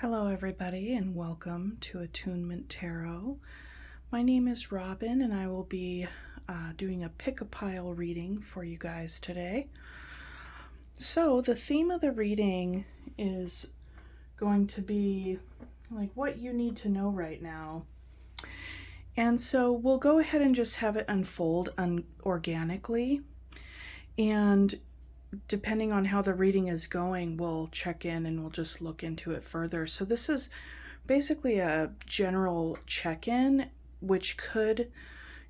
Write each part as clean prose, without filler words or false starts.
Hello everybody and welcome to Attunement Tarot. My name is Robin and I will be doing a pick-a-pile reading for you guys today. So the theme of the reading is going to be like what you need to know right now. And so we'll go ahead and just have it unfold organically, and depending on how the reading is going, we'll check in and we'll just look into it further. So this is basically a general check-in, which could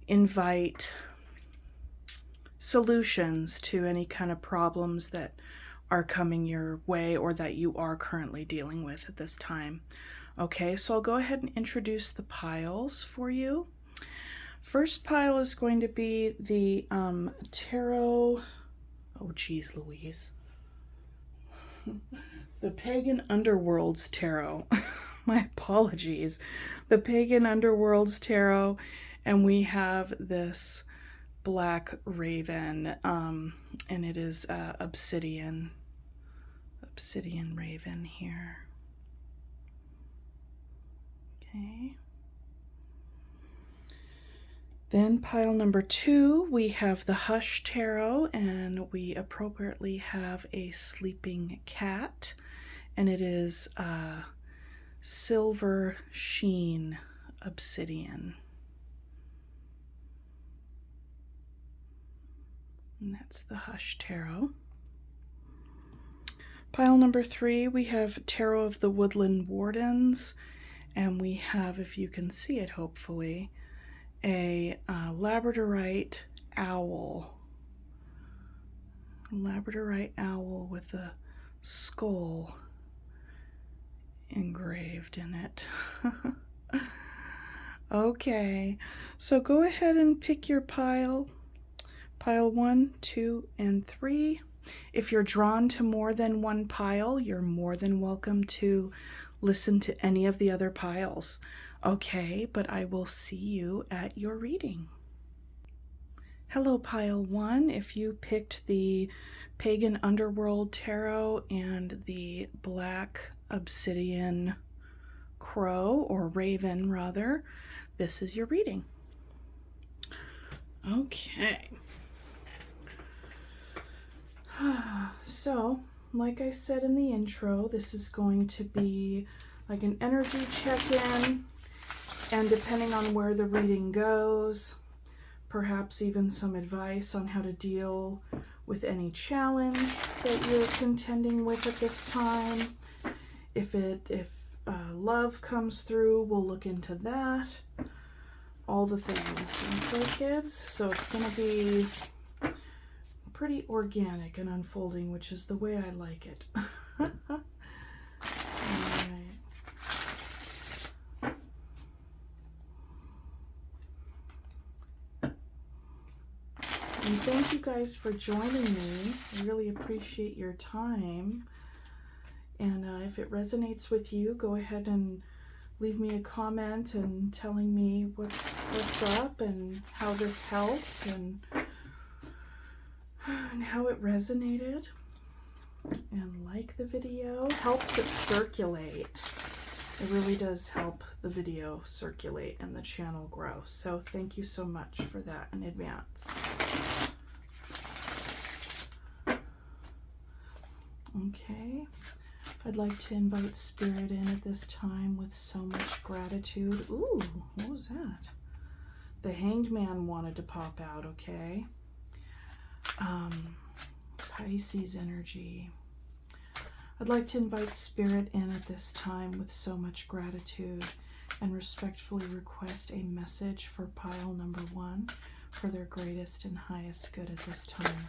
invite solutions to any kind of problems that are coming your way or that you are currently dealing with at this time. Okay, so I'll go ahead and introduce the piles for you. First pile is going to be the tarot. Oh, geez, Louise. The Pagan Underworlds Tarot. My apologies. The Pagan Underworlds Tarot. And we have this black raven. And it is obsidian raven here. Okay. Then pile number 2, we have the Hush Tarot, and we appropriately have a sleeping cat, and it is silver sheen obsidian. And that's the Hush Tarot. Pile number 3, we have Tarot of the Woodland Wardens, and we have, if you can see it hopefully, a labradorite owl. Labradorite owl with a skull engraved in it. Okay, so go ahead and pick your pile 1, 2, and 3. If you're drawn to more than one pile, you're more than welcome to listen to any of the other piles. Okay, but I will see you at your reading. Hello, pile 1. If you picked the Pagan Underworld Tarot and the Black Obsidian Crow, or Raven rather, this is your reading. Okay. So, like I said in the intro, this is going to be like an energy check-in. And depending on where the reading goes, perhaps even some advice on how to deal with any challenge that you're contending with at this time. If love comes through, we'll look into that. All the things, okay, kids? So it's going to be pretty organic and unfolding, which is the way I like it. And thank you guys for joining me. I really appreciate your time. And if it resonates with you, go ahead and leave me a comment and telling me what's up and how this helped and how it resonated. And like the video. Helps it circulate. It really does help the video circulate and the channel grow. So thank you so much for that in advance. Okay, I'd like to invite Spirit in at this time with so much gratitude. Ooh, what was that? The Hanged Man wanted to pop out, okay? Pisces energy. I'd like to invite Spirit in at this time with so much gratitude and respectfully request a message for pile number 1 for their greatest and highest good at this time.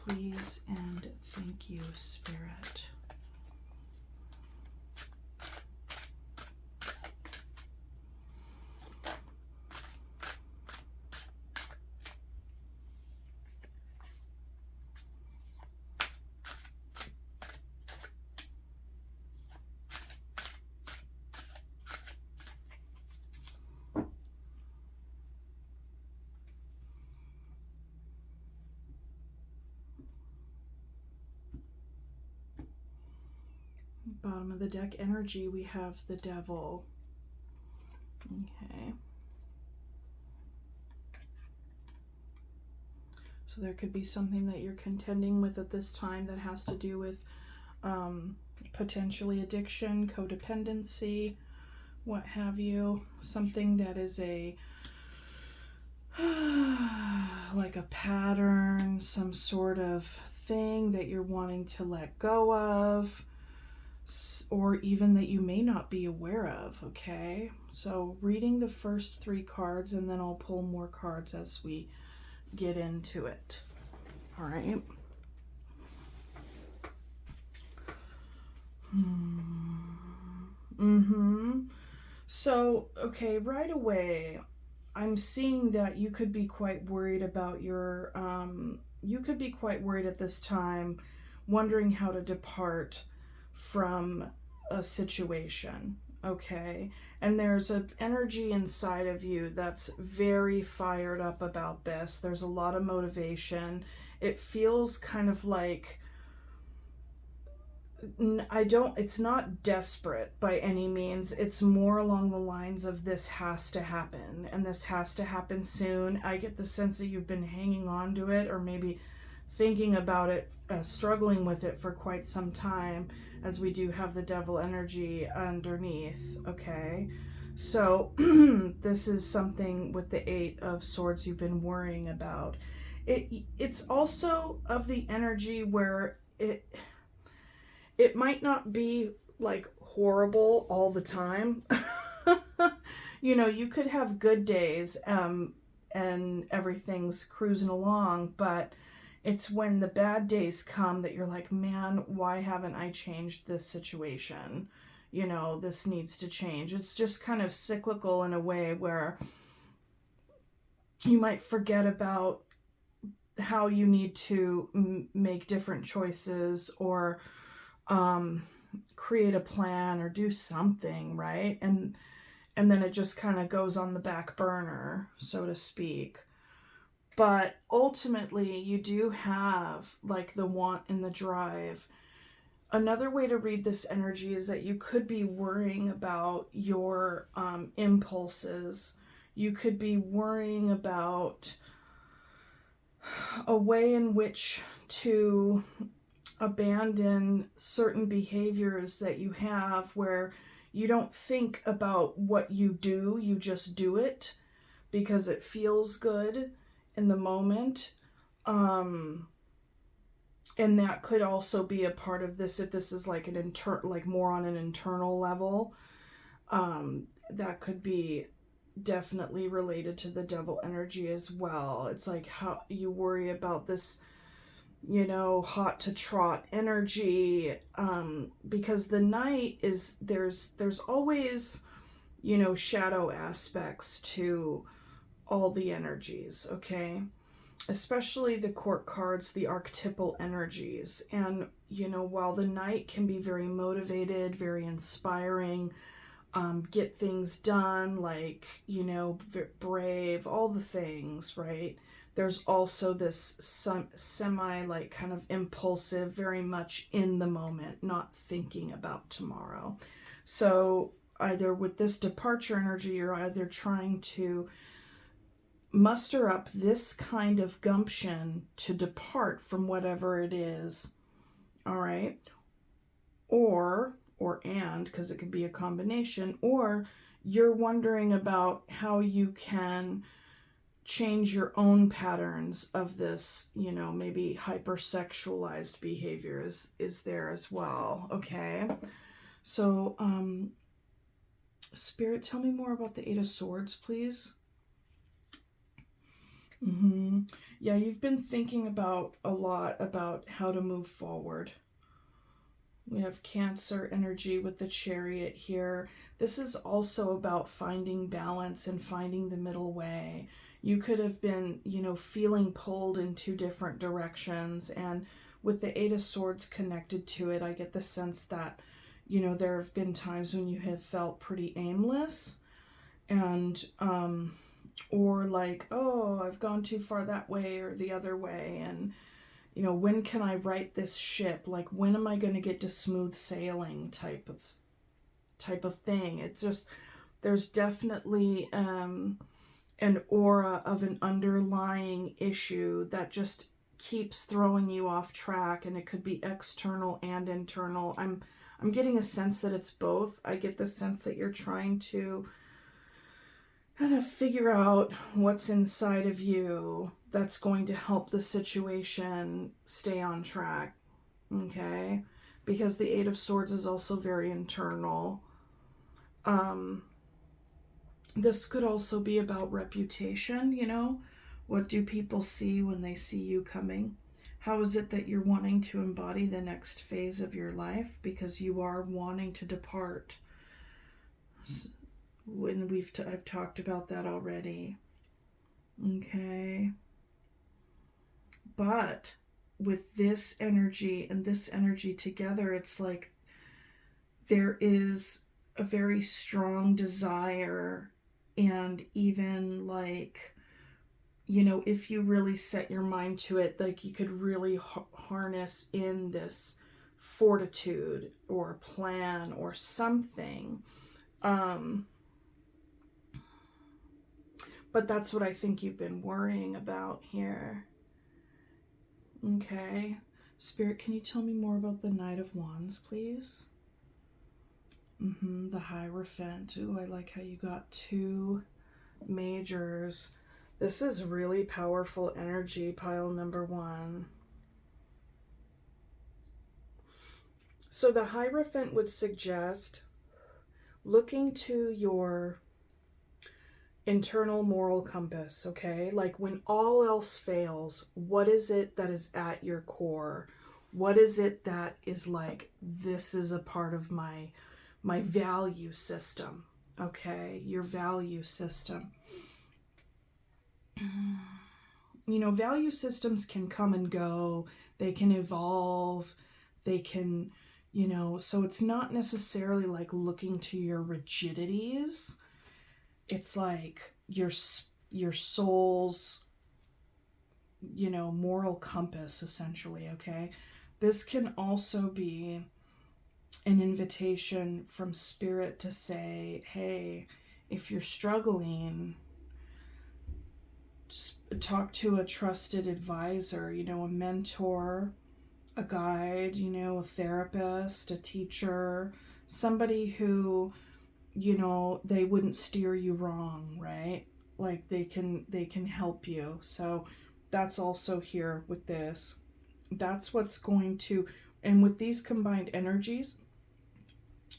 Please and thank you, Spirit. Bottom of the deck energy, we have the Devil. Okay. So there could be something that you're contending with at this time that has to do with potentially addiction, codependency, what have you. Something that is a like a pattern, some sort of thing that you're wanting to let go of, or even that you may not be aware of. Okay, so reading the first 3 cards, and then I'll pull more cards as we get into it. All right. So, okay, right away, I'm seeing that you could be quite worried about your, you could be quite worried at this time, wondering how to depart from a situation, okay? And there's an energy inside of you that's very fired up about this. There's a lot of motivation. It feels kind of like, it's not desperate by any means. It's more along the lines of this has to happen, and this has to happen soon. I get the sense that you've been hanging on to it, or maybe thinking about it, struggling with it for quite some time, as we do have the Devil energy underneath, okay? So this is something with the 8 of Swords you've been worrying about. It's also of the energy where it might not be like horrible all the time. You know, you could have good days and everything's cruising along, but it's when the bad days come that you're like, man, why haven't I changed this situation? You know, this needs to change. It's just kind of cyclical in a way where you might forget about how you need to make different choices, or create a plan, or do something, right? And then it just kind of goes on the back burner, so to speak. But ultimately, you do have like the want and the drive. Another way to read this energy is that you could be worrying about your impulses. You could be worrying about a way in which to abandon certain behaviors that you have, where you don't think about what you do, you just do it because it feels good in the moment. And that could also be a part of this, if this is like an like more on an internal level. That could be definitely related to the Devil energy as well. It's like how you worry about this, you know, hot to trot energy, because the Knight is, there's always, you know, shadow aspects to all the energies, okay? Especially the Court cards, the archetypal energies. And, you know, while the Knight can be very motivated, very inspiring, get things done, like, you know, brave, all the things, right? There's also this semi, like, kind of impulsive, very much in the moment, not thinking about tomorrow. So either with this departure energy, you're either trying to muster up this kind of gumption to depart from whatever it is, all right? And, because it could be a combination, or you're wondering about how you can change your own patterns of this, you know, maybe hypersexualized behavior is there as well, okay? So, Spirit, tell me more about the 8 of Swords, please. Yeah, you've been thinking about a lot about how to move forward. We have Cancer energy with the Chariot here. This is also about finding balance and finding the middle way. You could have been, you know, feeling pulled in 2 different directions, and with the 8 of Swords connected to it, I get the sense that, you know, there have been times when you have felt pretty aimless, and or like, oh, I've gone too far that way or the other way, and you know, when can I right this ship? Like, when am I going to get to smooth sailing type of thing. It's just, there's definitely an aura of an underlying issue that just keeps throwing you off track, and it could be external and internal. I'm getting a sense that it's both. I get the sense that you're trying to kind of figure out what's inside of you that's going to help the situation stay on track. Okay? Because the Eight of Swords is also very internal. This could also be about reputation, you know? What do people see when they see you coming? How is it that you're wanting to embody the next phase of your life? Because you are wanting to depart. When I've talked about that already. Okay. But with this energy and this energy together, it's like there is a very strong desire, and even like, you know, if you really set your mind to it, like you could really harness in this fortitude or plan or something. But that's what I think you've been worrying about here. Okay. Spirit, can you tell me more about the Knight of Wands, please? The Hierophant. Ooh, I like how you got 2 majors. This is really powerful energy, pile number 1. So the Hierophant would suggest looking to your internal moral compass, okay? Like, when all else fails, what is it that is at your core? What is it that is like, this is a part of my value system, okay? Your value system. You know, value systems can come and go. They can evolve. They can, you know, so it's not necessarily like looking to your rigidities. It's like your soul's, you know, moral compass, essentially, okay? This can also be an invitation from Spirit to say, hey, if you're struggling, talk to a trusted advisor, you know, a mentor, a guide, you know, a therapist, a teacher, somebody who, you know, they wouldn't steer you wrong, right? Like they can help you. So that's also here with this. That's what's going to, and with these combined energies,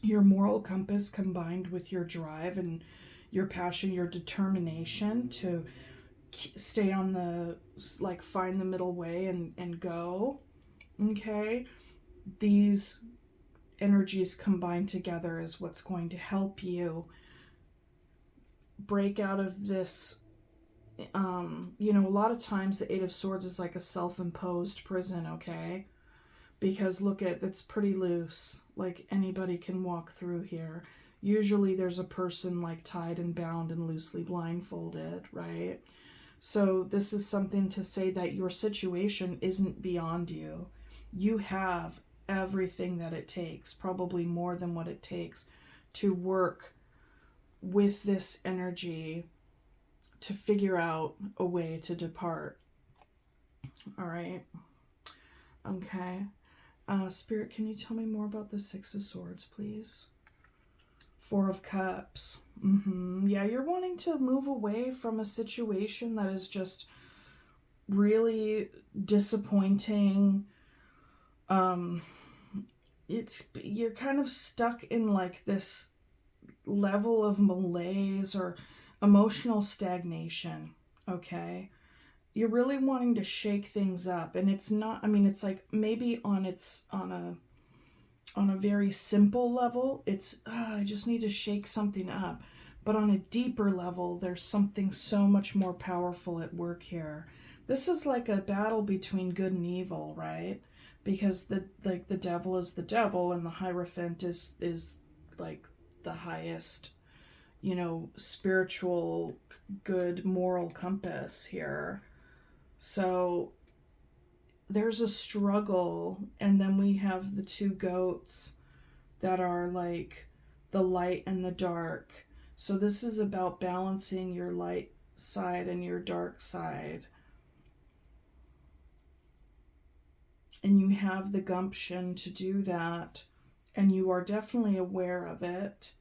your moral compass combined with your drive and your passion, your determination to stay on the, like, find the middle way and go, okay? These energies combined together is what's going to help you break out of this. You know, a lot of times the Eight of Swords is like a self-imposed prison, okay? Because look at, it's pretty loose. Like, anybody can walk through here. Usually there's a person like tied and bound and loosely blindfolded, right? So this is something to say that your situation isn't beyond you. You have everything that it takes, probably more than what it takes, to work with this energy to figure out a way to depart. All right. Okay. Spirit, can you tell me more about the Six of Swords, please? Four of Cups. Yeah, you're wanting to move away from a situation that is just really disappointing. You're kind of stuck in like this level of malaise or emotional stagnation, okay? You're really wanting to shake things up, and it's not, I mean, it's like maybe on a very simple level, it's I just need to shake something up. But on a deeper level, there's something so much more powerful at work here. This is like a battle between good and evil, right? Because the devil is the devil, and the Hierophant is like the highest, you know, spiritual, good, moral compass here. So there's a struggle, and then we have the two goats that are like the light and the dark. So this is about balancing your light side and your dark side. And you have the gumption to do that, and you are definitely aware of it.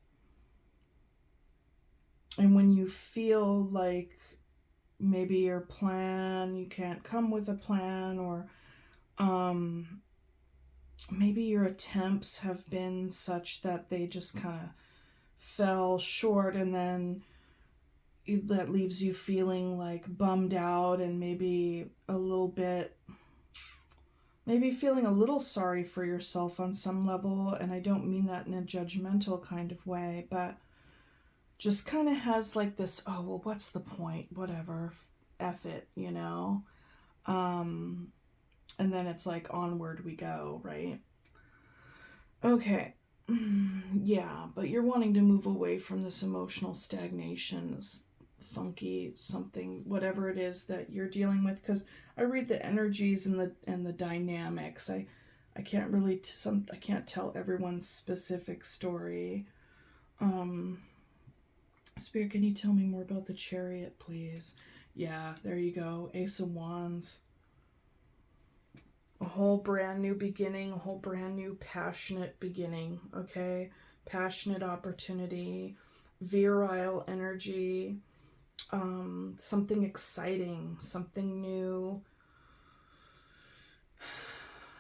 And when you feel like maybe your plan, you can't come with a plan, or maybe your attempts have been such that they just kind of fell short, and then that leaves you feeling like bummed out and maybe a little bit, maybe feeling a little sorry for yourself on some level. And I don't mean that in a judgmental kind of way, but just kind of has like this, oh, well, what's the point? Whatever, F it, you know? And then it's like onward we go, right? Okay. Yeah, but you're wanting to move away from this emotional stagnation, this funky something, whatever it is that you're dealing with, because I read the energies and the dynamics. I can't really I can't tell everyone's specific story. Spirit, can you tell me more about the Chariot, please? Yeah, there you go. Ace of Wands. A whole brand new beginning, a whole brand new passionate beginning, okay? Passionate opportunity, virile energy, something exciting, something new,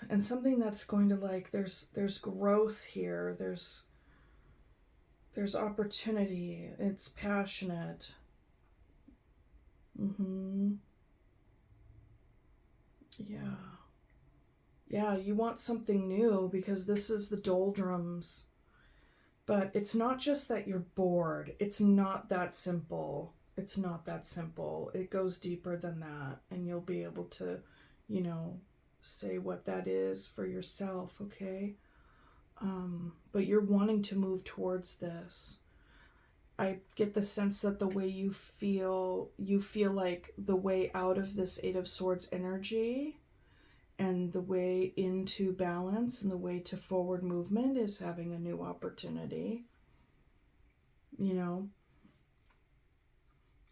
and something that's going to, like, there's growth here, there's opportunity, it's passionate. Yeah, you want something new because this is the doldrums. But it's not just that you're bored. It's not that simple. It's not that simple. It goes deeper than that. And you'll be able to, say what that is for yourself, okay? But you're wanting to move towards this. I get the sense that the way you feel like the way out of this Eight of Swords energy and the way into balance and the way to forward movement is having a new opportunity, and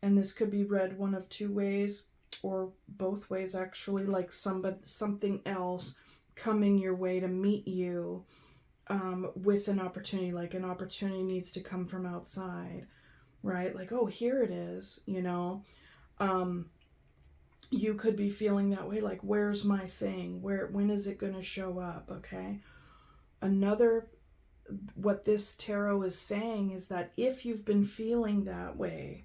this could be read one of two ways, or both ways actually, like something else coming your way to meet you with an opportunity, like an opportunity needs to come from outside, right? Like, oh, here it is, you could be feeling that way, like, where's my thing? When is it going to show up? Okay. What this tarot is saying is that if you've been feeling that way,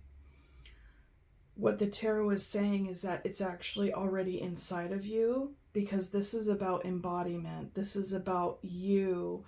what the tarot is saying is that it's actually already inside of you, because this is about embodiment. This is about you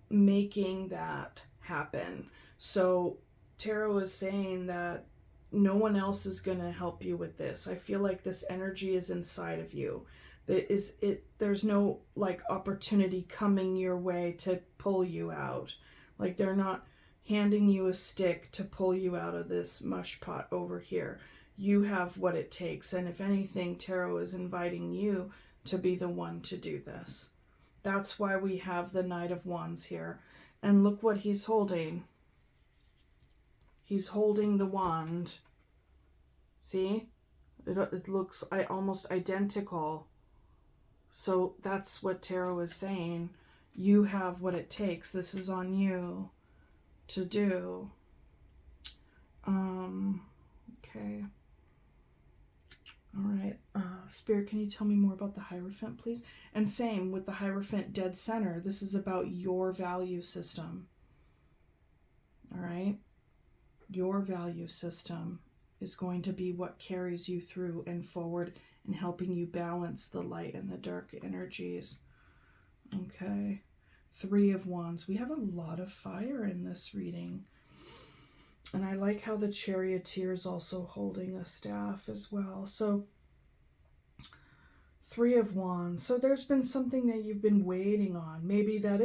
making that happen. So tarot is saying that no one else is going to help you with this. I feel like this energy is inside of you. There's no like opportunity coming your way to pull you out. Like, they're not handing you a stick to pull you out of this mush pot over here. You have what it takes. And if anything, tarot is inviting you to be the one to do this. That's why we have the Knight of Wands here. And look what he's holding. He's holding the wand. See? It looks almost identical. So that's what tarot is saying. You have what it takes. This is on you to do. Okay. All right. Spirit, can you tell me more about the Hierophant, please? And same with the Hierophant dead center. This is about your value system. All right? Your value system is going to be what carries you through and forward and helping you balance the light and the dark energies. Okay. Three of Wands. We have a lot of fire in this reading. And I like how the Charioteer is also holding a staff as well. So, Three of Wands. So there's been something that you've been waiting on. Maybe that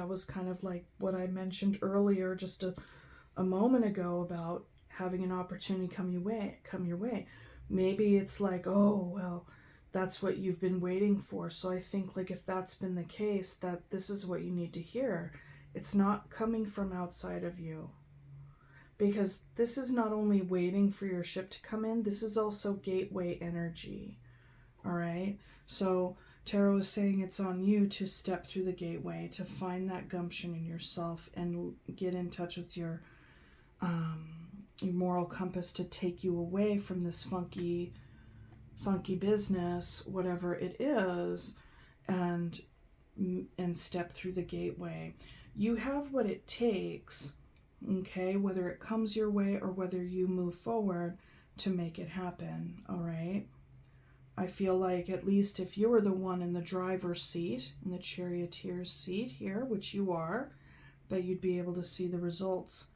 was kind of like what I mentioned earlier just a moment ago about having an opportunity come your way. Maybe it's like, oh, well, that's what you've been waiting for. So I think, like, if that's been the case, that this is what you need to hear. It's not coming from outside of you, because this is not only waiting for your ship to come in, this is also gateway energy. All right, so Tarot is saying it's on you to step through the gateway, to find that gumption in yourself and get in touch with your moral compass, to take you away from this funky business, whatever it is, and step through the gateway. You have what it takes, okay, whether it comes your way or whether you move forward, to make it happen. All right, I feel like, at least if you were the one in the driver's seat, in the charioteer's seat here, which you are, that you'd be able to see the results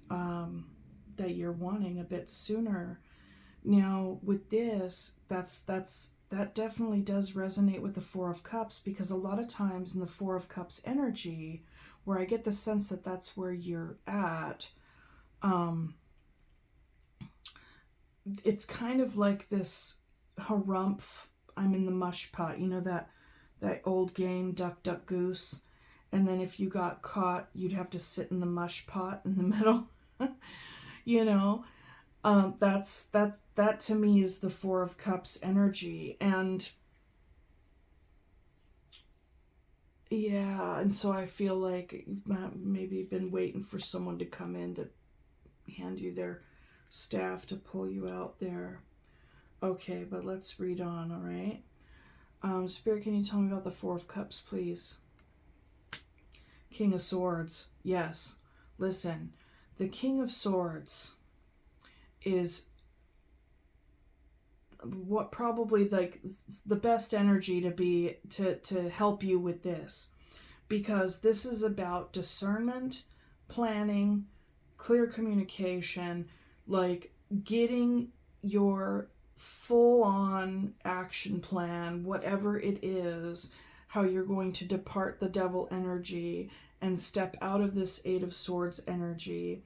that you're wanting a bit sooner. Now, with this, that definitely does resonate with the Four of Cups, because a lot of times in the Four of Cups energy, where I get the sense that that's where you're at, it's kind of like this harumph, I'm in the mush pot, you know, that old game, Duck Duck Goose, and then if you got caught, you'd have to sit in the mush pot in the middle. You know, that to me is the Four of Cups energy. And yeah, and so I feel like you've maybe been waiting for someone to come in to hand you their staff to pull you out there. Okay, but let's read on. All right, Spirit, can you tell me about the Four of Cups, please? King of Swords. Yes, listen, the King of Swords is what probably like the best energy to help you with this, because this is about discernment, planning, clear communication, like getting your full-on action plan, whatever it is, how you're going to depart the devil energy and step out of this Eight of Swords energy.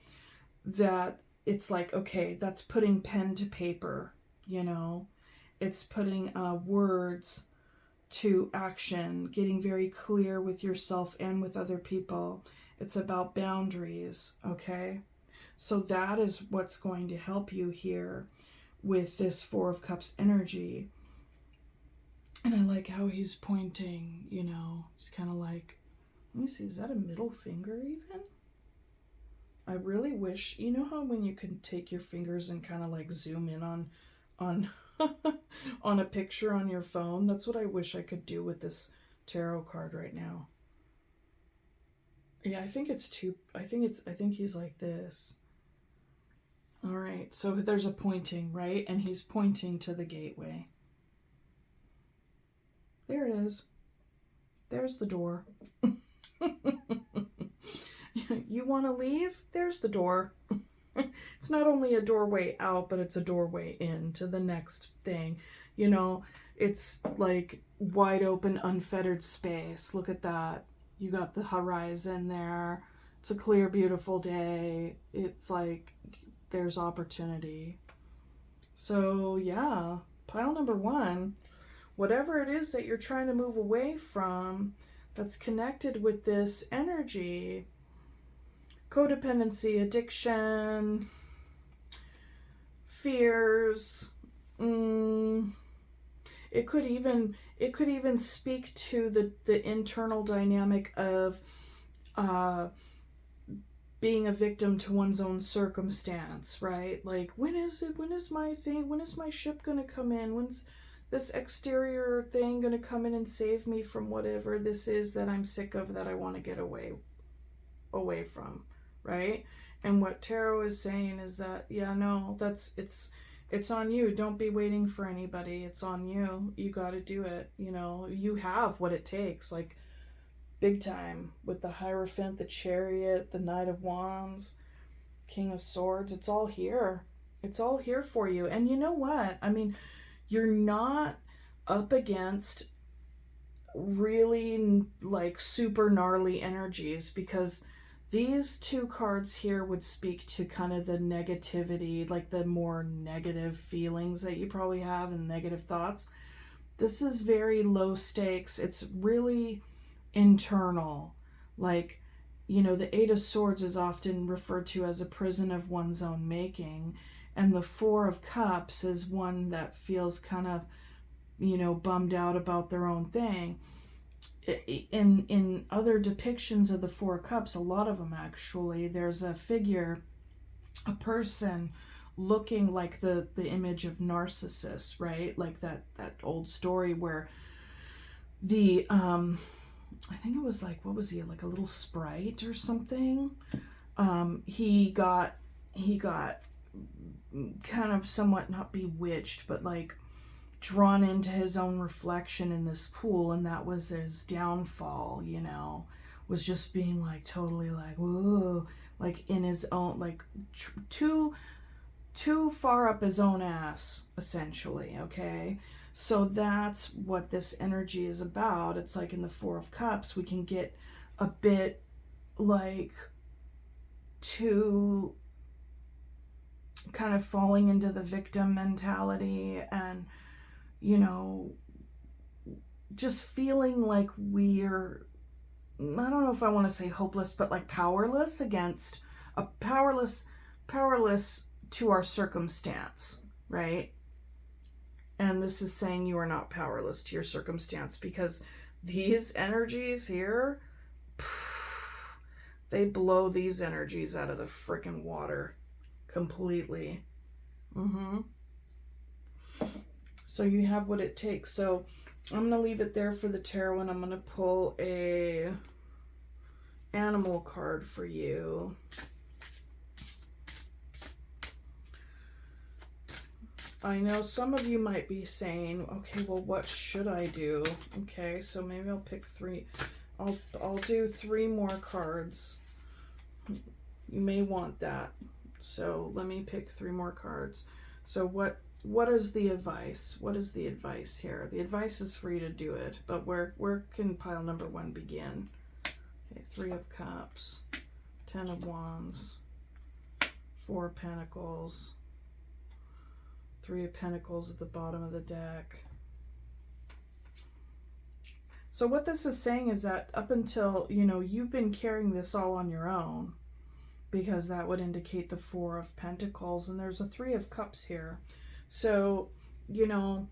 That it's like, okay, that's putting pen to paper, you know, it's putting words to action, getting very clear with yourself and with other people. It's about boundaries, okay? So that is what's going to help you here with this Four of Cups energy. And I like how he's pointing, you know, he's kind of like, let me see, is that a middle finger even? I really wish, you know how when you can take your fingers and kind of like zoom in on on a picture on your phone? That's what I wish I could do with this tarot card right now. Yeah, I think he's like this. All right, so there's a pointing, right? And he's pointing to the gateway. There it is. There's the door. You want to leave? There's the door. It's not only a doorway out, but it's a doorway in to the next thing. You know, it's like wide open, unfettered space. Look at that. You got the horizon there. It's a clear, beautiful day. It's like there's opportunity. So yeah, pile number one, whatever it is that you're trying to move away from that's connected with this energy, codependency, addiction, fears, it could even speak to the internal dynamic of being a victim to one's own circumstance, right? Like, when is my ship gonna come in? When's this exterior thing gonna come in and save me from whatever this is that I'm sick of, that I want to get away from, right? And what tarot is saying is that, yeah, no, it's on you. Don't be waiting for anybody. It's on you. You got to do it. You know, you have what it takes, like big time, with the Hierophant, the Chariot, the Knight of Wands, King of Swords. It's all here. It's all here for you. And you know what? I mean, you're not up against really like super gnarly energies, because these two cards here would speak to kind of the negativity, like the more negative feelings that you probably have and negative thoughts. This is very low stakes. It's really internal. Like, you know, the Eight of Swords is often referred to as a prison of one's own making. And the Four of Cups is one that feels kind of, you know, bummed out about their own thing. In other depictions of the Four of Cups, a lot of them actually, there's a figure, a person looking like the image of Narcissus, right? Like that old story where the I think it was like, what was he, like a little sprite or something? He got kind of somewhat, not bewitched, but like drawn into his own reflection in this pool, and that was his downfall, you know, was just being like totally like, whoa, like in his own, like too far up his own ass, essentially. Okay, so that's what this energy is about. It's like in the Four of Cups, we can get a bit like too kind of falling into the victim mentality, and, you know, just feeling like we're, I don't know if I want to say hopeless, but like powerless against a powerless to our circumstance, right? And this is saying you are not powerless to your circumstance, because these energies here, they blow these energies out of the freaking water completely. So you have what it takes. So I'm going to leave it there for the tarot, and I'm going to pull a animal card for you. I know some of you might be saying, okay, well, what should I do? Okay, so maybe I'll pick three. I'll do 3 more cards. You may want that. So let me pick 3 more cards. So what is the advice? What is the advice here? The advice is for you to do it, but where can pile number 1 begin? Okay, 3 of Cups, 10 of Wands, 4 of Pentacles, 3 of Pentacles at the bottom of the deck. So what this is saying is that up until, you know, you've been carrying this all on your own, because that would indicate the 4 of Pentacles, and there's a 3 of Cups here. So, you know,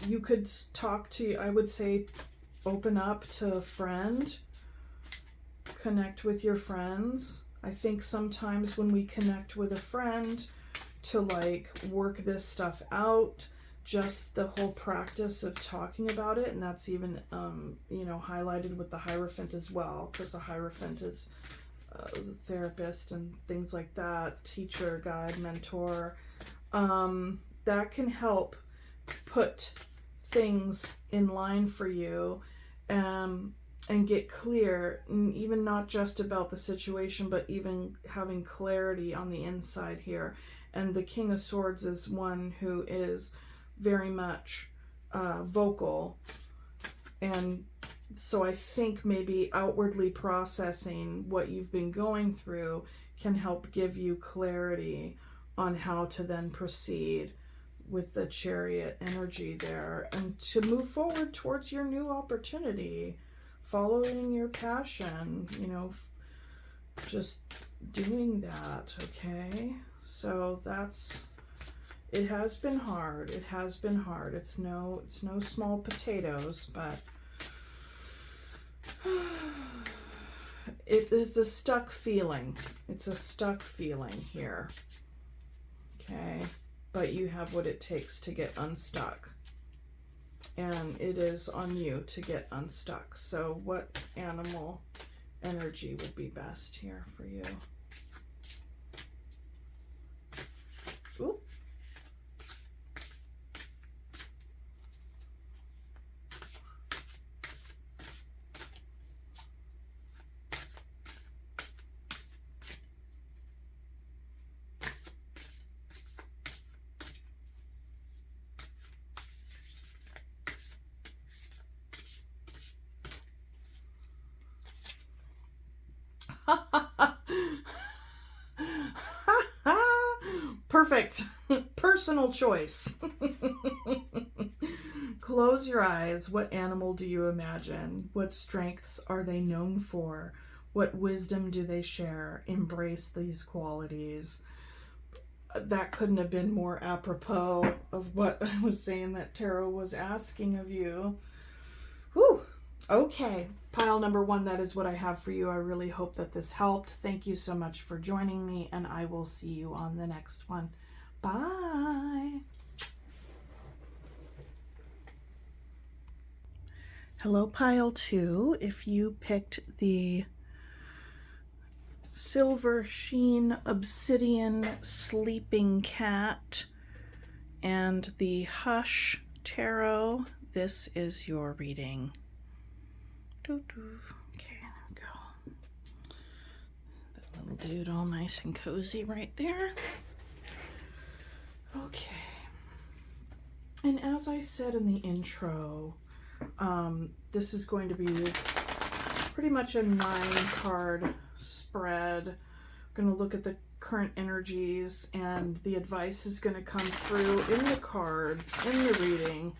you could talk to, I would say, open up to a friend, connect with your friends. I think sometimes when we connect with a friend to like work this stuff out, just the whole practice of talking about it, and that's even, you know, highlighted with the Hierophant as well, because the Hierophant is the therapist and things like that, teacher, guide, mentor. That can help put things in line for you, and get clear, and even not just about the situation, but even having clarity on the inside here. And the King of Swords is one who is very much vocal, and so I think maybe outwardly processing what you've been going through can help give you clarity on how to then proceed with the Chariot energy there, and to move forward towards your new opportunity, following your passion, you know, just doing that. Okay, so that's, it has been hard. It has been hard. It's no small potatoes, but it is a stuck feeling. It's a stuck feeling here. Okay, but you have what it takes to get unstuck, and it is on you to get unstuck. So what animal energy would be best here for you? Ooh. Perfect. Personal choice. Close your eyes. What animal do you imagine? What strengths are they known for? What wisdom do they share? Embrace these qualities. That couldn't have been more apropos of what I was saying that tarot was asking of you. Whew. Okay, pile number 1, that is what I have for you. I really hope that this helped. Thank you so much for joining me, and I will see you on the next one. Bye. Hello, pile 2. If you picked the Silver Sheen Obsidian Sleeping Cat and the Hush Tarot, this is your reading. Okay, there we go. That little dude all nice and cozy right there. Okay. And as I said in the intro, this is going to be pretty much a 9-card spread. We're going to look at the current energies, and the advice is going to come through in the cards, in the reading.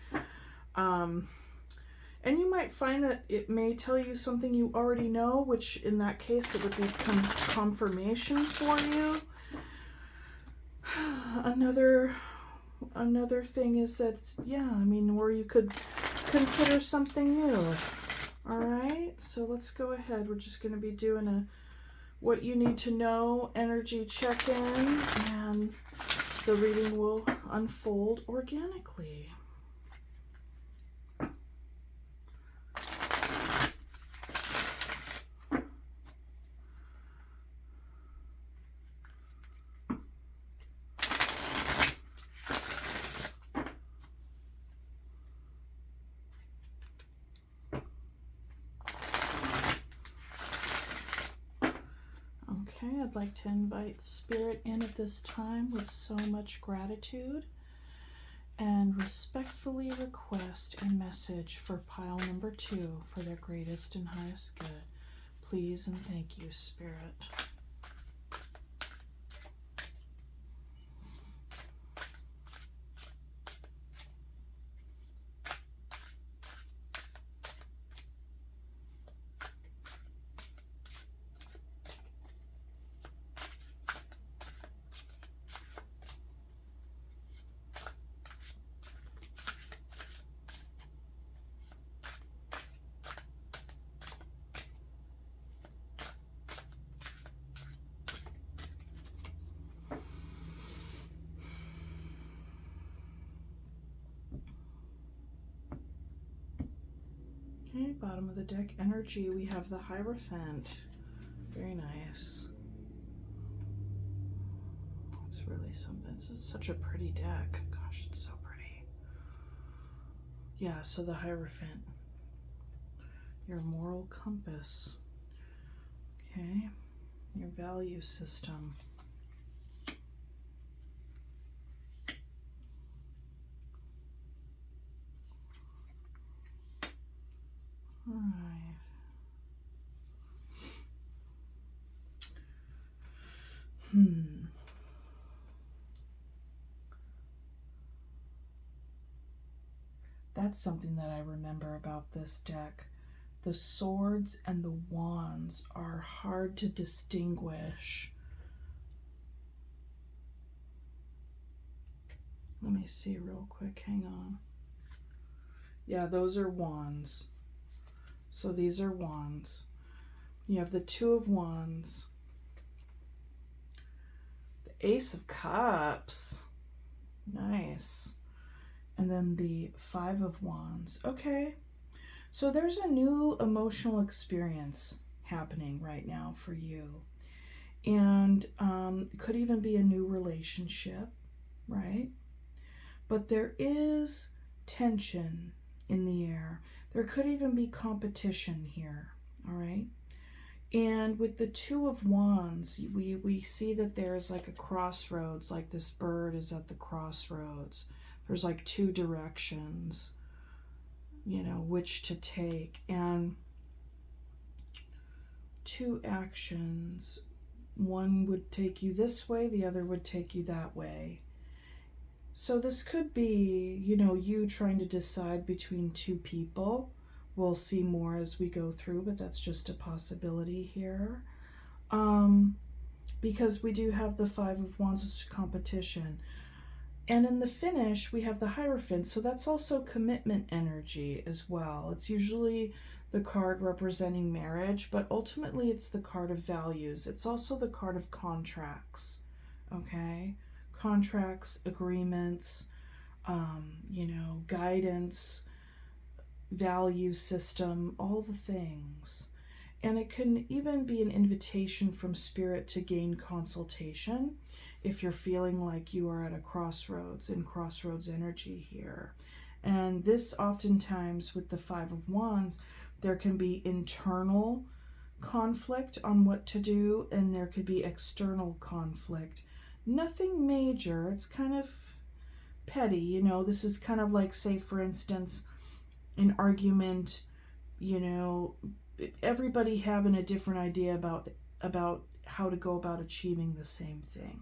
And you might find that it may tell you something you already know, which in that case it would be confirmation for you. Another thing is that, yeah, I mean, or you could consider something new. All right, so let's go ahead. We're just going to be doing a what you need to know energy check-in, and the reading will unfold organically. Okay, I'd like to invite Spirit in at this time with so much gratitude and respectfully request a message for pile number 2 for their greatest and highest good. Please and thank you, Spirit. Okay, bottom of the deck energy, we have the Hierophant. Very nice. It's really something. This is such a pretty deck. Gosh, it's so pretty. Yeah, so the Hierophant. Your moral compass. Okay, your value system. All right. That's something that I remember about this deck. The swords and the wands are hard to distinguish. Let me see real quick, hang on. Yeah, those are wands. So these are wands. You have the 2 of wands. The Ace of Cups. Nice. And then the 5 of wands. Okay. So there's a new emotional experience happening right now for you. And it could even be a new relationship, right? But there is tension in the air. There could even be competition here, all right? And with the 2 of wands, we see that there's like a crossroads, like this bird is at the crossroads. There's like 2 directions, you know, which to take, and 2 actions. One would take you this way, the other would take you that way. So this could be, you trying to decide between two people. We'll see more as we go through, but that's just a possibility here. Because we do have the Five of Wands, which is competition. And in the finish, we have the Hierophant, so that's also commitment energy as well. It's usually the card representing marriage, but ultimately it's the card of values. It's also the card of contracts, okay? Contracts, agreements, guidance, value system, all the things. And it can even be an invitation from Spirit to gain consultation if you're feeling like you are at a crossroads, in crossroads energy here. And this oftentimes with the Five of Wands, there can be internal conflict on what to do, and there could be external conflict. Nothing major, it's kind of petty, this is kind of like, say for instance, an argument, everybody having a different idea about how to go about achieving the same thing.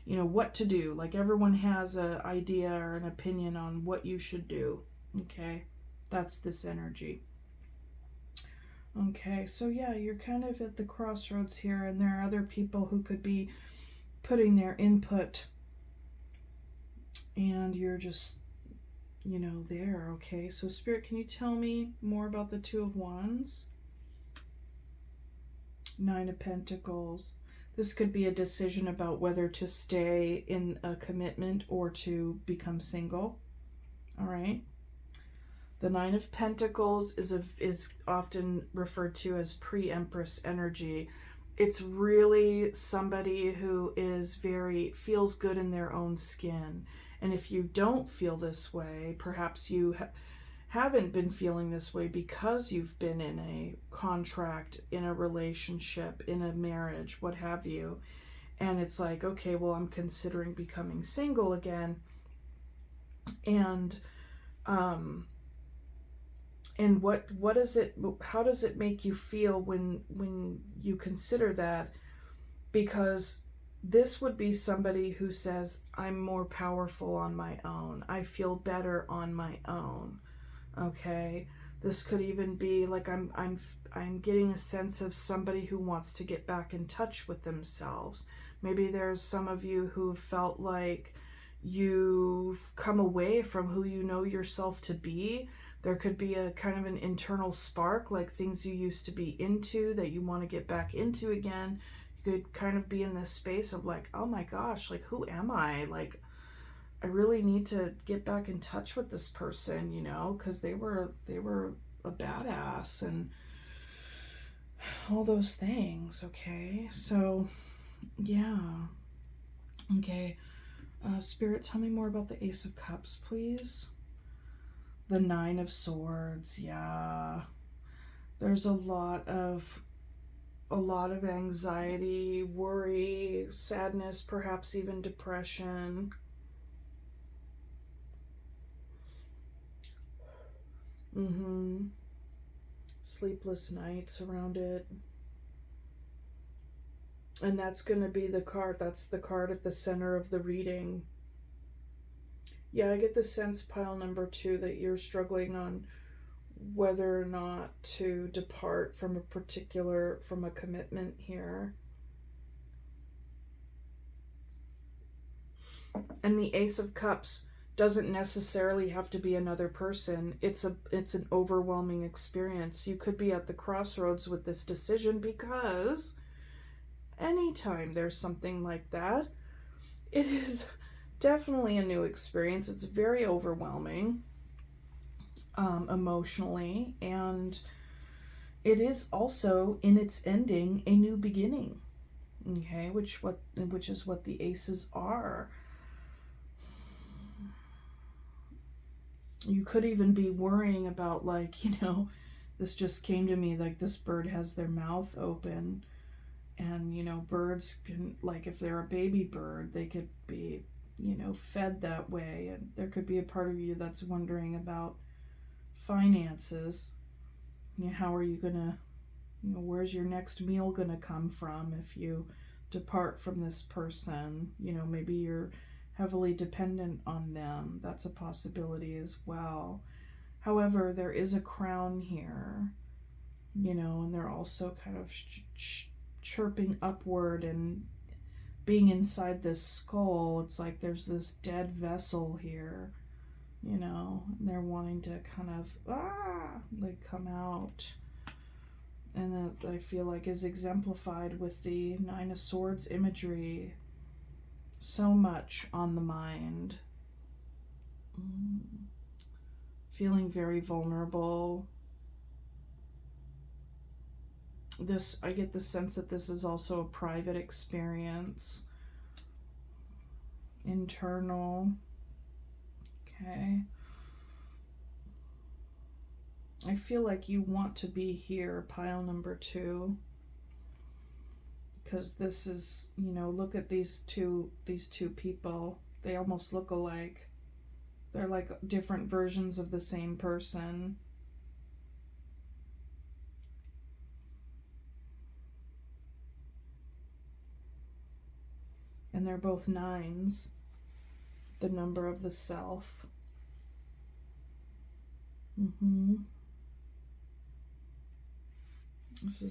What to do. Like everyone has an idea or an opinion on what you should do. Okay, that's this energy. Okay, so yeah, you're kind of at the crossroads here, and there are other people who could be putting their input, and you're just, there. Okay, so Spirit, can you tell me more about the Two of Wands? Nine of Pentacles. This could be a decision about whether to stay in a commitment or to become single. All right. The Nine of Pentacles is often referred to as pre-Empress energy. It's really somebody who feels good in their own skin. And if you don't feel this way, perhaps you haven't been feeling this way because you've been in a contract, in a relationship, in a marriage, what have you. And it's like, okay, well, I'm considering becoming single again. And what is it, how does it make you feel when you consider that? Because this would be somebody who says, I'm more powerful on my own. I feel better on my own. Okay, this could even be like I'm getting a sense of somebody who wants to get back in touch with themselves. Maybe there's some of you who felt like you've come away from who you know yourself to be. There could be a kind of an internal spark, like things you used to be into that you want to get back into again. You could kind of be in this space of like, oh my gosh, like who am I? Like I really need to get back in touch with this person, because they were a badass and all those things. Okay, so yeah. Okay, Spirit, tell me more about the Ace of Cups, please. The Nine of Swords. Yeah, there's a lot of anxiety, worry, sadness, perhaps even depression. Sleepless nights around it. And that's going to be the card. That's the card at the center of the reading. Yeah, I get the sense, pile number 2, that you're struggling on whether or not to depart from a commitment here. And the Ace of Cups doesn't necessarily have to be another person. It's an overwhelming experience. You could be at the crossroads with this decision, because anytime there's something like that, it is definitely a new experience. It's very overwhelming emotionally, and it is also in its ending a new beginning. Okay, which is what the aces are. You could even be worrying about, like, this just came to me, like this bird has their mouth open, and birds can, like, if they're a baby bird, they could be fed that way, and there could be a part of you that's wondering about finances. How are you gonna You know, where's your next meal going to come from if you depart from this person? You know, maybe you're heavily dependent on them. That's a possibility as well. However, there is a crown here, you know, and they're also kind of chirping upward and being inside this skull. It's like there's this dead vessel here, you know, and they're wanting to kind of like come out. And that I feel like is exemplified with the Nine of Swords imagery. So much on the mind. Feeling very vulnerable. I get the sense that this is also a private experience. Internal. Okay. I feel like you want to be here, pile number 2. Because this is, you know, look at these two people. They almost look alike. They're like different versions of the same person. And they're both 9s, the number of the self. This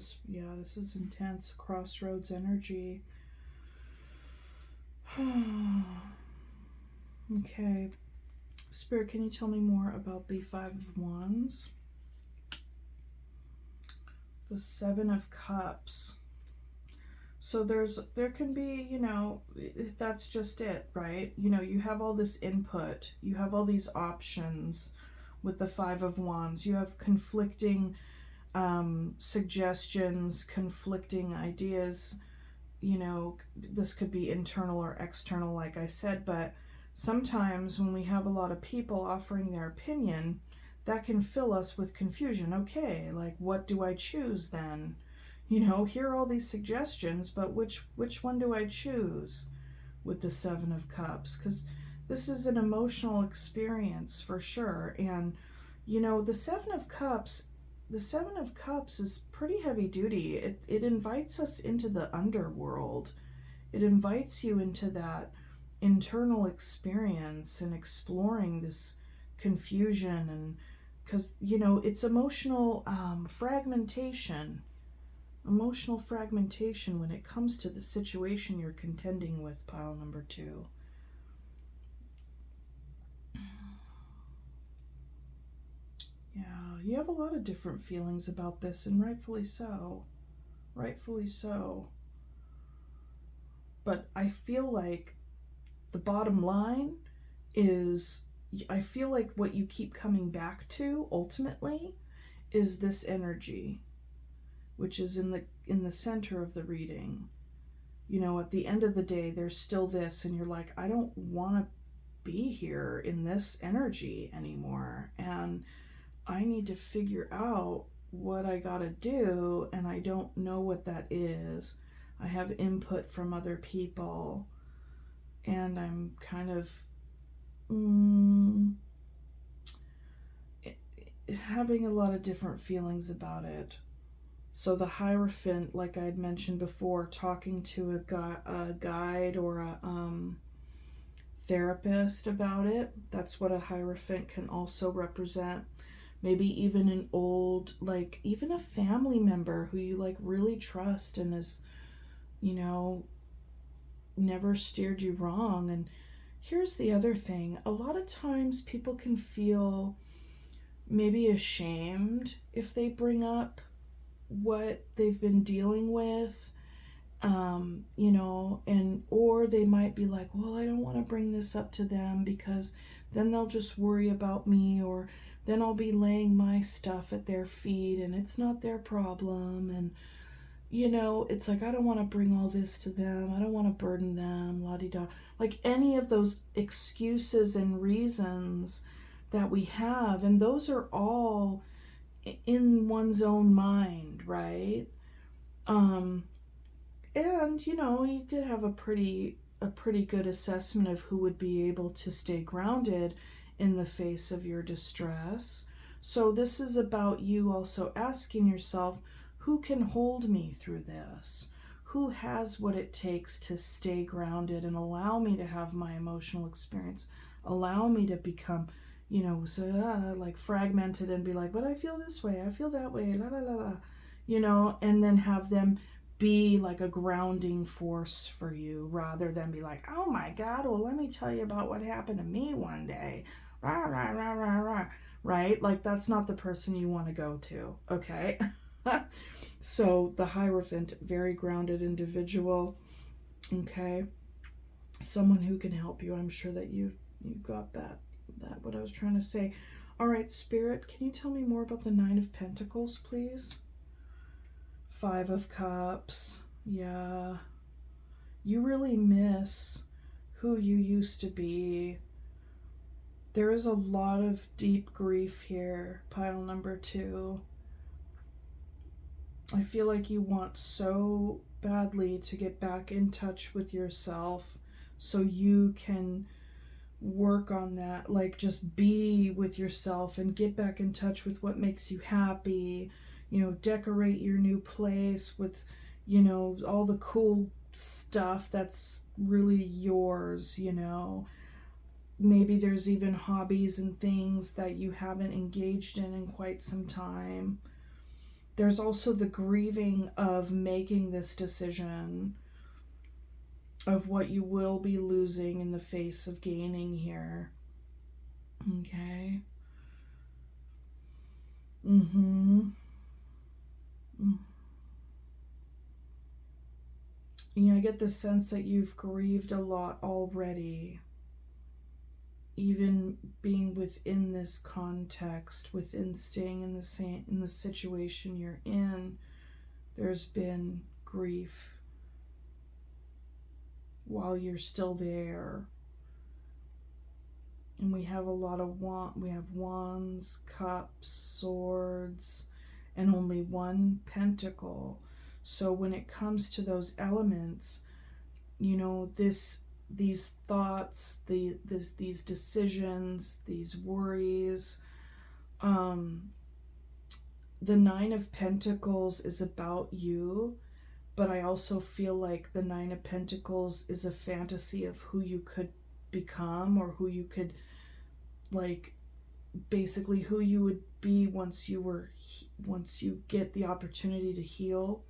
is intense crossroads energy. Okay. Spirit, can you tell me more about the 5 of Wands? The 7 of Cups. So there can be, you know, that's just it, right? You know, you have all this input, you have all these options with the 5 of Wands. You have conflicting suggestions, conflicting ideas. You know, this could be internal or external, like I said, but sometimes when we have a lot of people offering their opinion, that can fill us with confusion. Okay, like, what do I choose then? You know, here are all these suggestions, but which one do I choose with the 7 of Cups? Because this is an emotional experience for sure. And, you know, the 7 of Cups is pretty heavy duty. It invites us into the underworld. It invites you into that internal experience and exploring this confusion, and because, you know, it's emotional fragmentation when it comes to the situation you're contending with, pile number 2. Yeah, you have a lot of different feelings about this, and rightfully so. But I feel like the bottom line is, I feel like what you keep coming back to ultimately is this energy, which is in the center of the reading. You know, at the end of the day, there's still this, and you're like, I don't want to be here in this energy anymore, and I need to figure out what I gotta do, and I don't know what that is. I have input from other people, and I'm kind of having a lot of different feelings about it. So the Hierophant, like I had mentioned before, talking to a guide or a therapist about it, that's what a Hierophant can also represent. Maybe even an old, like, even a family member who you, like, really trust and is, you know, never steered you wrong. And here's the other thing. A lot of times people can feel maybe ashamed if they bring up what they've been dealing with, you know, and or they might be like, well, I don't want to bring this up to them because then they'll just worry about me, or then I'll be laying my stuff at their feet and it's not their problem. And, you know, it's like, I don't want to bring all this to them. I don't want to burden them, la-di-da. Like any of those excuses and reasons that we have. And those are all in one's own mind, right? And, you know, you could have a pretty good assessment of who would be able to stay grounded in the face of your distress. So this is about you also asking yourself, who can hold me through this? Who has what it takes to stay grounded and allow me to have my emotional experience, allow me to become, like fragmented and be like, but I feel this way, I feel that way, la la la la, and then have them be like a grounding force for you rather than be like, oh my God, well, let me tell you about what happened to me one day, rah, rah, rah, rah, rah, right? Like, that's not the person you want to go to, okay? So the Hierophant, very grounded individual, okay? Someone who can help you. I'm sure that you got that what I was trying to say. All right, Spirit, can you tell me more about the Nine of Pentacles, please? Five of Cups. Yeah. You really miss who you used to be. There is a lot of deep grief here, pile number 2. I feel like you want so badly to get back in touch with yourself so you can work on that, like just be with yourself and get back in touch with what makes you happy, decorate your new place with, all the cool stuff that's really yours, Maybe there's even hobbies and things that you haven't engaged in quite some time. There's also the grieving of making this decision of what you will be losing in the face of gaining here. Okay. I get the sense that you've grieved a lot already. Even being within this context, within staying in the situation you're in, there's been grief while you're still there. And we have a lot of we have wands, cups, swords, and only one pentacle. So when it comes to those elements, these thoughts, these decisions, these worries, the Nine of Pentacles is about you, but I also feel like the Nine of Pentacles is a fantasy of who you could become, or who you could, like, basically who you would be once you get the opportunity to heal,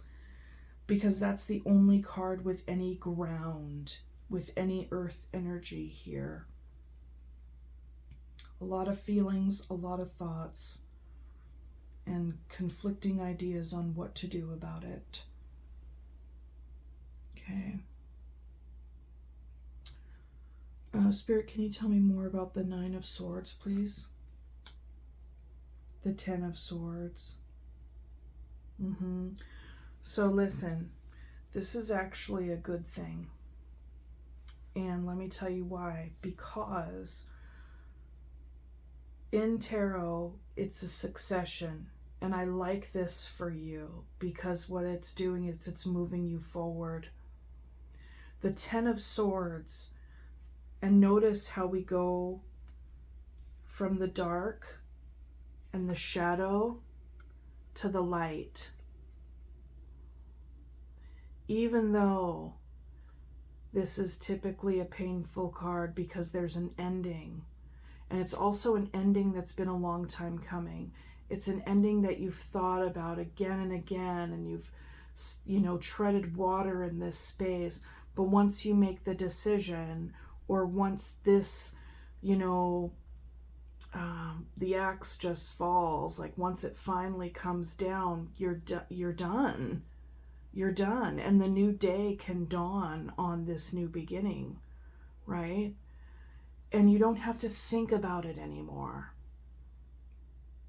because that's the only card with any ground, with any earth energy here. A lot of feelings, a lot of thoughts, and conflicting ideas on what to do about it. Okay. Spirit, can you tell me more about the Nine of Swords, please? The Ten of Swords. So listen, this is actually a good thing. And let me tell you why. Because in tarot, it's a succession. And I like this for you because what it's doing is it's moving you forward. The Ten of Swords, and notice how we go from the dark and the shadow to the light. Even though this is typically a painful card because there's an ending, and it's also an ending that's been a long time coming. It's an ending that you've thought about again and again, and you've, treaded water in this space. But once you make the decision, or once this, the axe just falls, like once it finally comes down, you're done. You're done. And the new day can dawn on this new beginning, right? And you don't have to think about it anymore.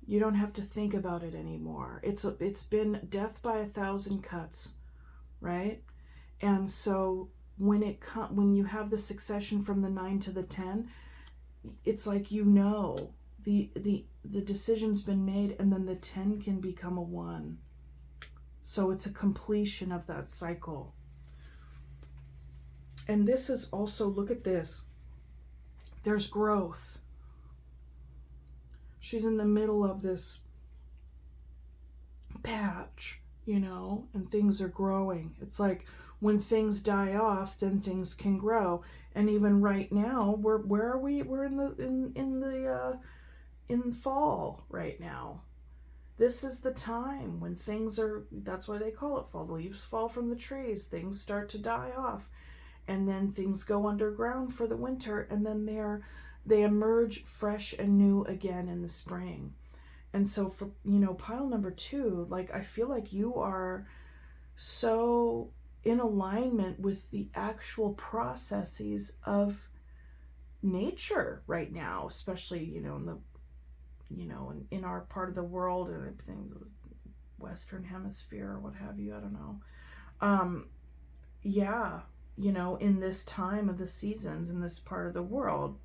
You don't have to think about it anymore. It's been death by 1,000 cuts, right? And so when you have the succession from the 9 to the 10, it's like, the decision's been made, and then the 10 can become a 1. So it's a completion of that cycle. And this is also, look at this. There's growth. She's in the middle of this patch, and things are growing. It's like when things die off, then things can grow. And even right now, where are we? We're in fall right now. This is the time when things are, that's why they call it fall. The leaves fall from the trees, things start to die off, and then things go underground for the winter, and then they emerge fresh and new again in the spring. And so for, pile number 2, like, I feel like you are so in alignment with the actual processes of nature right now, especially, in the, in our part of the world, and I think the Western Hemisphere or what have you, I don't know. Yeah, in this time of the seasons in this part of the world.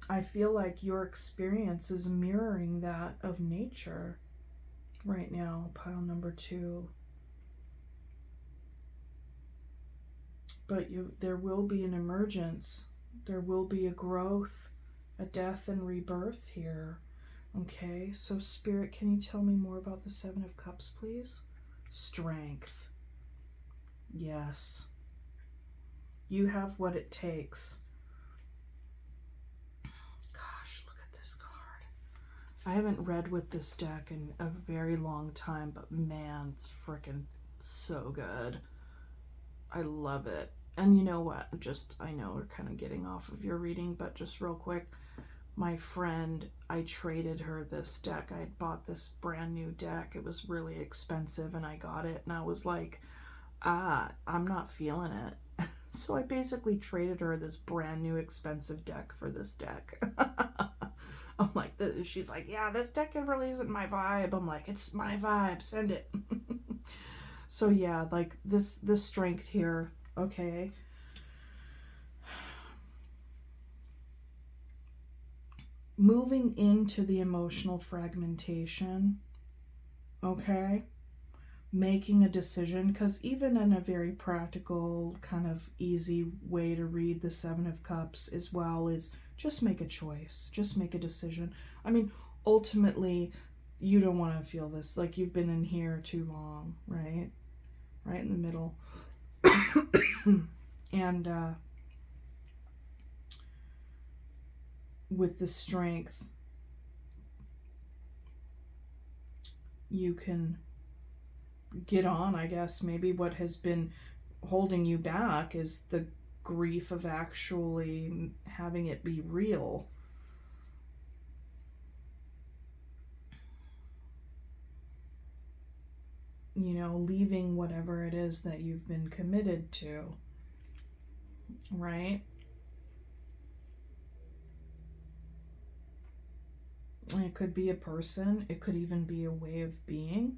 I feel like your experience is mirroring that of nature right now, pile number 2. But there will be an emergence. There will be a growth, a death and rebirth here. Okay, so Spirit, can you tell me more about the 7 of Cups, please? Strength. Yes. You have what it takes. Gosh, look at this card. I haven't read with this deck in a very long time, but man, it's freaking so good. I love it. And you know what? I know we're kind of getting off of your reading, but just real quick, my friend, I traded her this deck. I had bought this brand new deck. It was really expensive, and I got it, and I was like, I'm not feeling it. So I basically traded her this brand new expensive deck for this deck. I'm like, she's like, yeah, this deck really isn't my vibe. I'm like, it's my vibe. Send it. So yeah, like this strength here, okay. Moving into the emotional fragmentation, okay. Making a decision, because even in a very practical, kind of easy way to read the 7 of Cups as well is just make a choice, just make a decision. I mean, ultimately, you don't want to feel this, like you've been in here too long, right? Right in the middle. And with the strength, you can get on, I guess. Maybe what has been holding you back is the grief of actually having it be real. Leaving whatever it is that you've been committed to, right? And it could be a person, it could even be a way of being,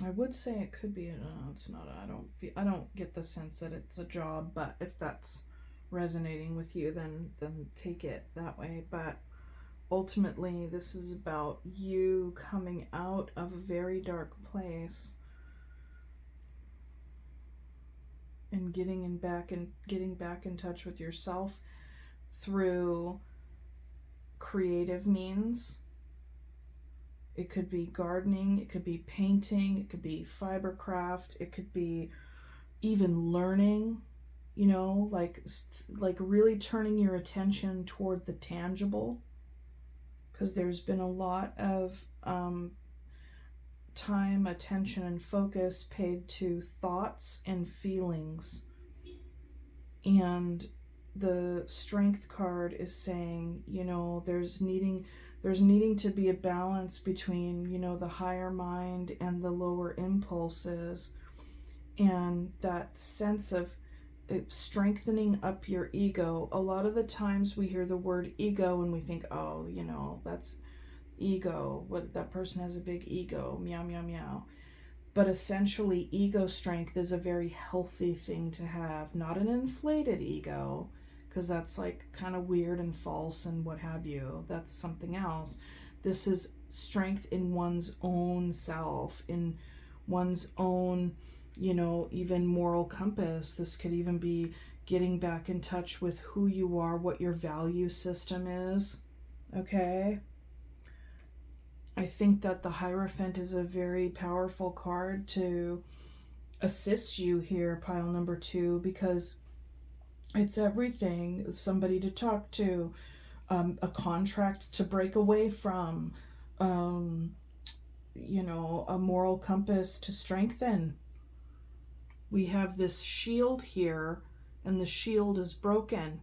I would say it could be, it's not, I don't get the sense that it's a job, but if that's resonating with you, then take it that way. But ultimately, this is about you coming out of a very dark place and getting back in touch with yourself through creative means. It could be gardening, it could be painting, it could be fibercraft, it could be even learning, like really turning your attention toward the tangible, because there's been a lot of time, attention, and focus paid to thoughts and feelings. And the Strength card is saying, there's needing to be a balance between, the higher mind and the lower impulses, and that sense of strengthening up your ego. A lot of the times we hear the word ego and we think, oh, that's ego. What, that person has a big ego, meow, meow, meow. But essentially, ego strength is a very healthy thing to have, not an inflated ego, because that's like kind of weird and false and what have you. That's something else. This is strength in one's own self, in one's own, even moral compass. This could even be, getting back in touch with who you are, what your value system is, okay? I think that the Hierophant is a very powerful card to assist you here, pile number 2, because it's everything. Somebody to talk to, a contract to break away from, you know, a moral compass to strengthen. We have this shield here, and the shield is broken.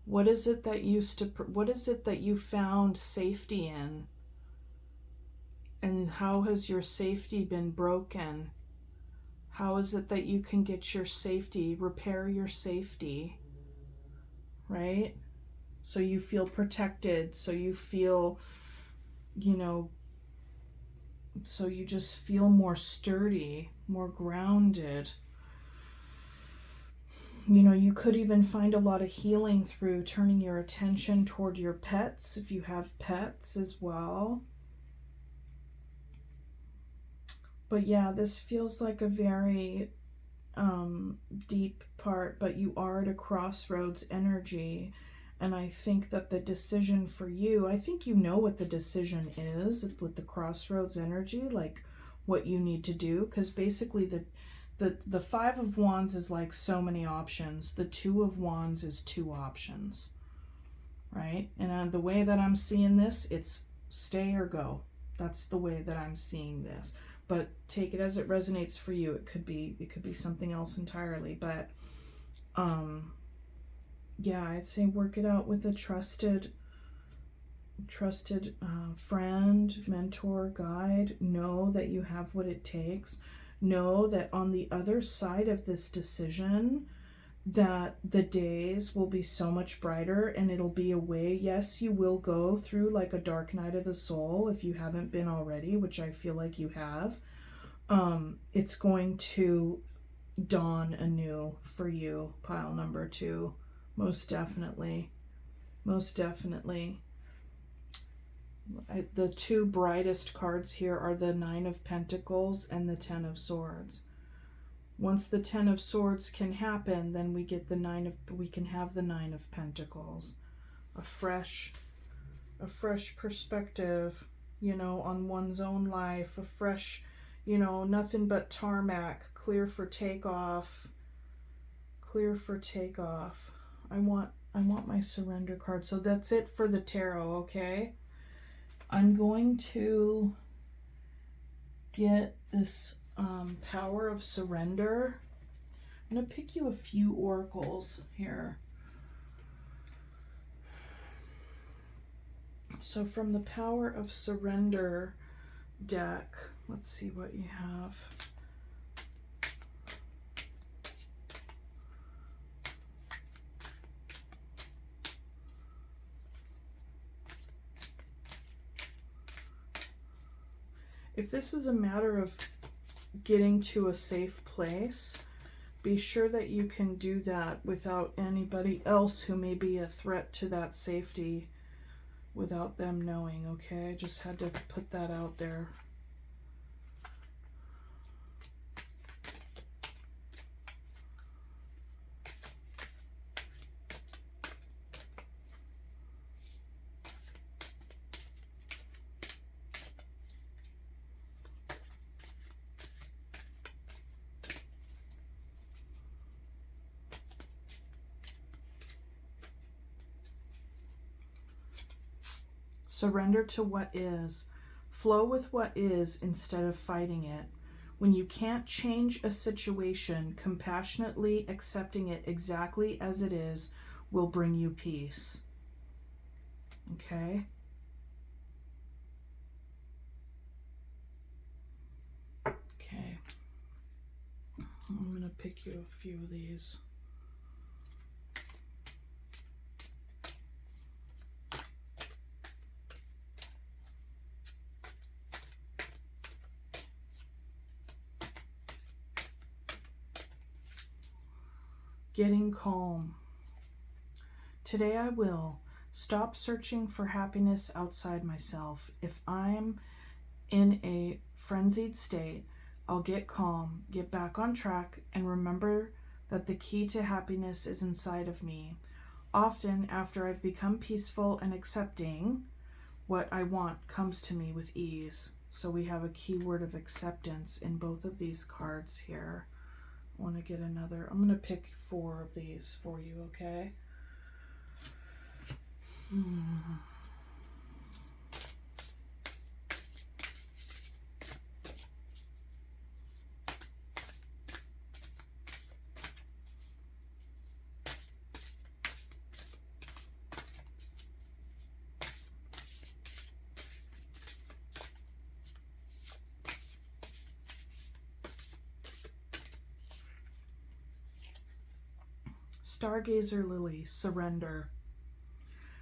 What is it that what is it that you found safety in? And how has your safety been broken? How is it that you can get your safety, repair your safety, right? So you feel protected, so you feel, you know, so you just feel more sturdy, more grounded. You know, you could even find a lot of healing through turning your attention toward your pets, if you have pets as well. But yeah, this feels like a very deep part, but you are at a crossroads energy. And I think that the decision for you, I think you know what the decision is with the crossroads energy, like what you need to do, because basically the 5 of Wands is like so many options. The 2 of Wands is 2 options, right? And the way that I'm seeing this, it's stay or go. That's the way that I'm seeing this. But take it as it resonates for you. It could be something else entirely. But yeah, I'd say work it out with a trusted friend, mentor, guide. Know that you have what it takes. Know that on the other side of this decision, that the days will be so much brighter, and it'll be a way. Yes, you will go through like a dark night of the soul if you haven't been already, which I feel like you have. It's going to dawn anew for you, pile number 2. Most definitely. Most definitely. The 2 brightest cards here are the 9 of Pentacles and the 10 of Swords. Once the 10 of Swords can happen, then we get we can have the 9 of Pentacles. A fresh perspective, you know, on one's own life. A fresh, you know, nothing but tarmac, clear for takeoff. Clear for takeoff. I want my surrender card. So that's it for the tarot, okay? I'm going to get this power of surrender. I'm going to pick you a few oracles here. So from the power of surrender deck, let's see what you have. If this is a matter of getting to a safe place, be sure that you can do that without anybody else who may be a threat to that safety, without them knowing, okay? I just had to put that out there. Surrender to what is. Flow with what is instead of fighting it. When you can't change a situation, compassionately accepting it exactly as it is will bring you peace. Okay? Okay. I'm going to pick you a few of these. Getting calm. Today I will stop searching for happiness outside myself. If I'm in a frenzied state, I'll get calm, get back on track, and remember that the key to happiness is inside of me. Often, after I've become peaceful and accepting, what I want comes to me with ease. So we have a keyword of acceptance in both of these cards here. I want to get another. I'm going to pick 4 of these for you, okay? Stargazer Lily, surrender.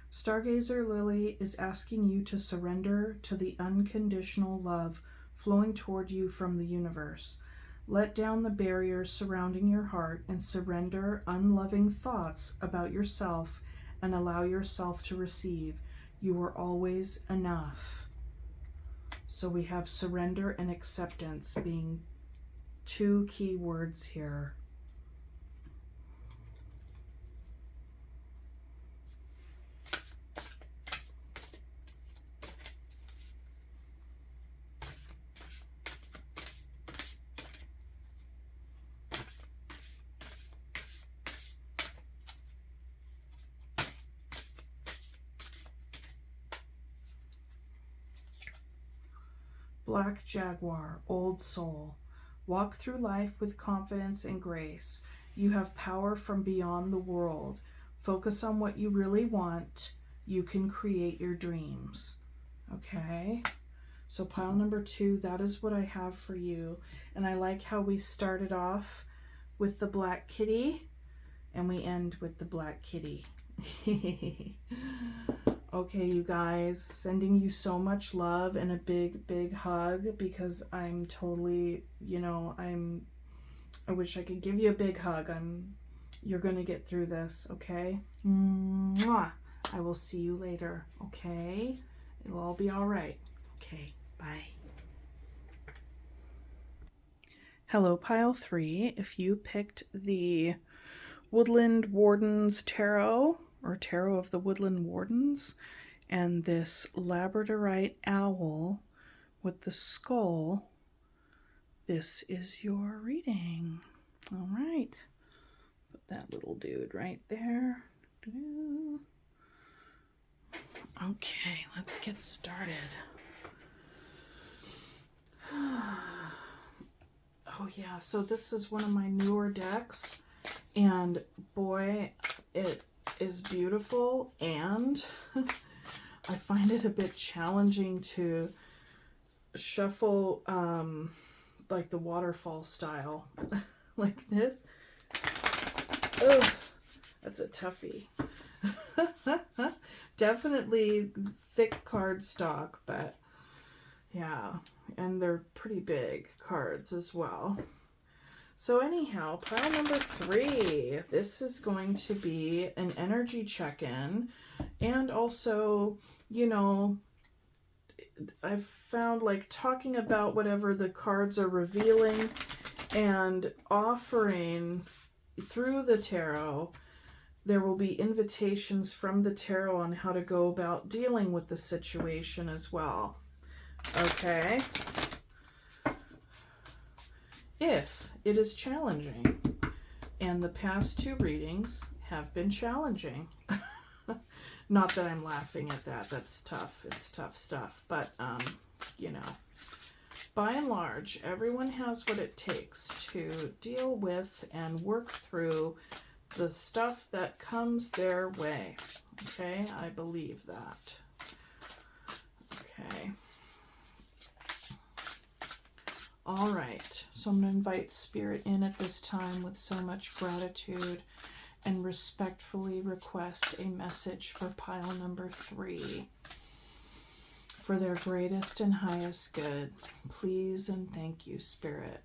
Stargazer Lily is asking you to surrender to the unconditional love flowing toward you from the universe. Let down the barriers surrounding your heart and surrender unloving thoughts about yourself and allow yourself to receive. You are always enough. So we have surrender and acceptance being 2 key words here. Black Jaguar, old soul. Walk through life with confidence and grace. You have power from beyond the world. Focus on what you really want. You can create your dreams. Okay? So pile number 2, that is what I have for you. And I like how we started off with the black kitty and we end with the black kitty. Okay, you guys, sending you so much love and a big, big hug because I'm totally, I wish I could give you a big hug. You're going to get through this, okay? Mwah! I will see you later, okay? It'll all be all right. Okay, bye. Hello, pile 3. If you picked the Woodland Wardens Tarot, or Tarot of the Woodland Wardens, and this Labradorite owl with the skull, this is your reading. All right. Put that little dude right there. Okay, let's get started. Oh yeah, so this is one of my newer decks, and boy, it is beautiful, and I find it a bit challenging to shuffle like the waterfall style like this. Ugh, that's a toughie. Definitely thick cardstock, but yeah, and they're pretty big cards as well. So anyhow, pile number 3, this is going to be an energy check-in, and also, I've found like talking about whatever the cards are revealing and offering through the tarot, there will be invitations from the tarot on how to go about dealing with the situation as well. Okay? If it is challenging, and the past 2 readings have been challenging. Not that I'm laughing at that. That's tough. It's tough stuff. But, by and large, everyone has what it takes to deal with and work through the stuff that comes their way. Okay? I believe that. Okay. All right. So I'm going to invite Spirit in at this time with so much gratitude and respectfully request a message for pile number 3. For their greatest and highest good, please and thank you, Spirit.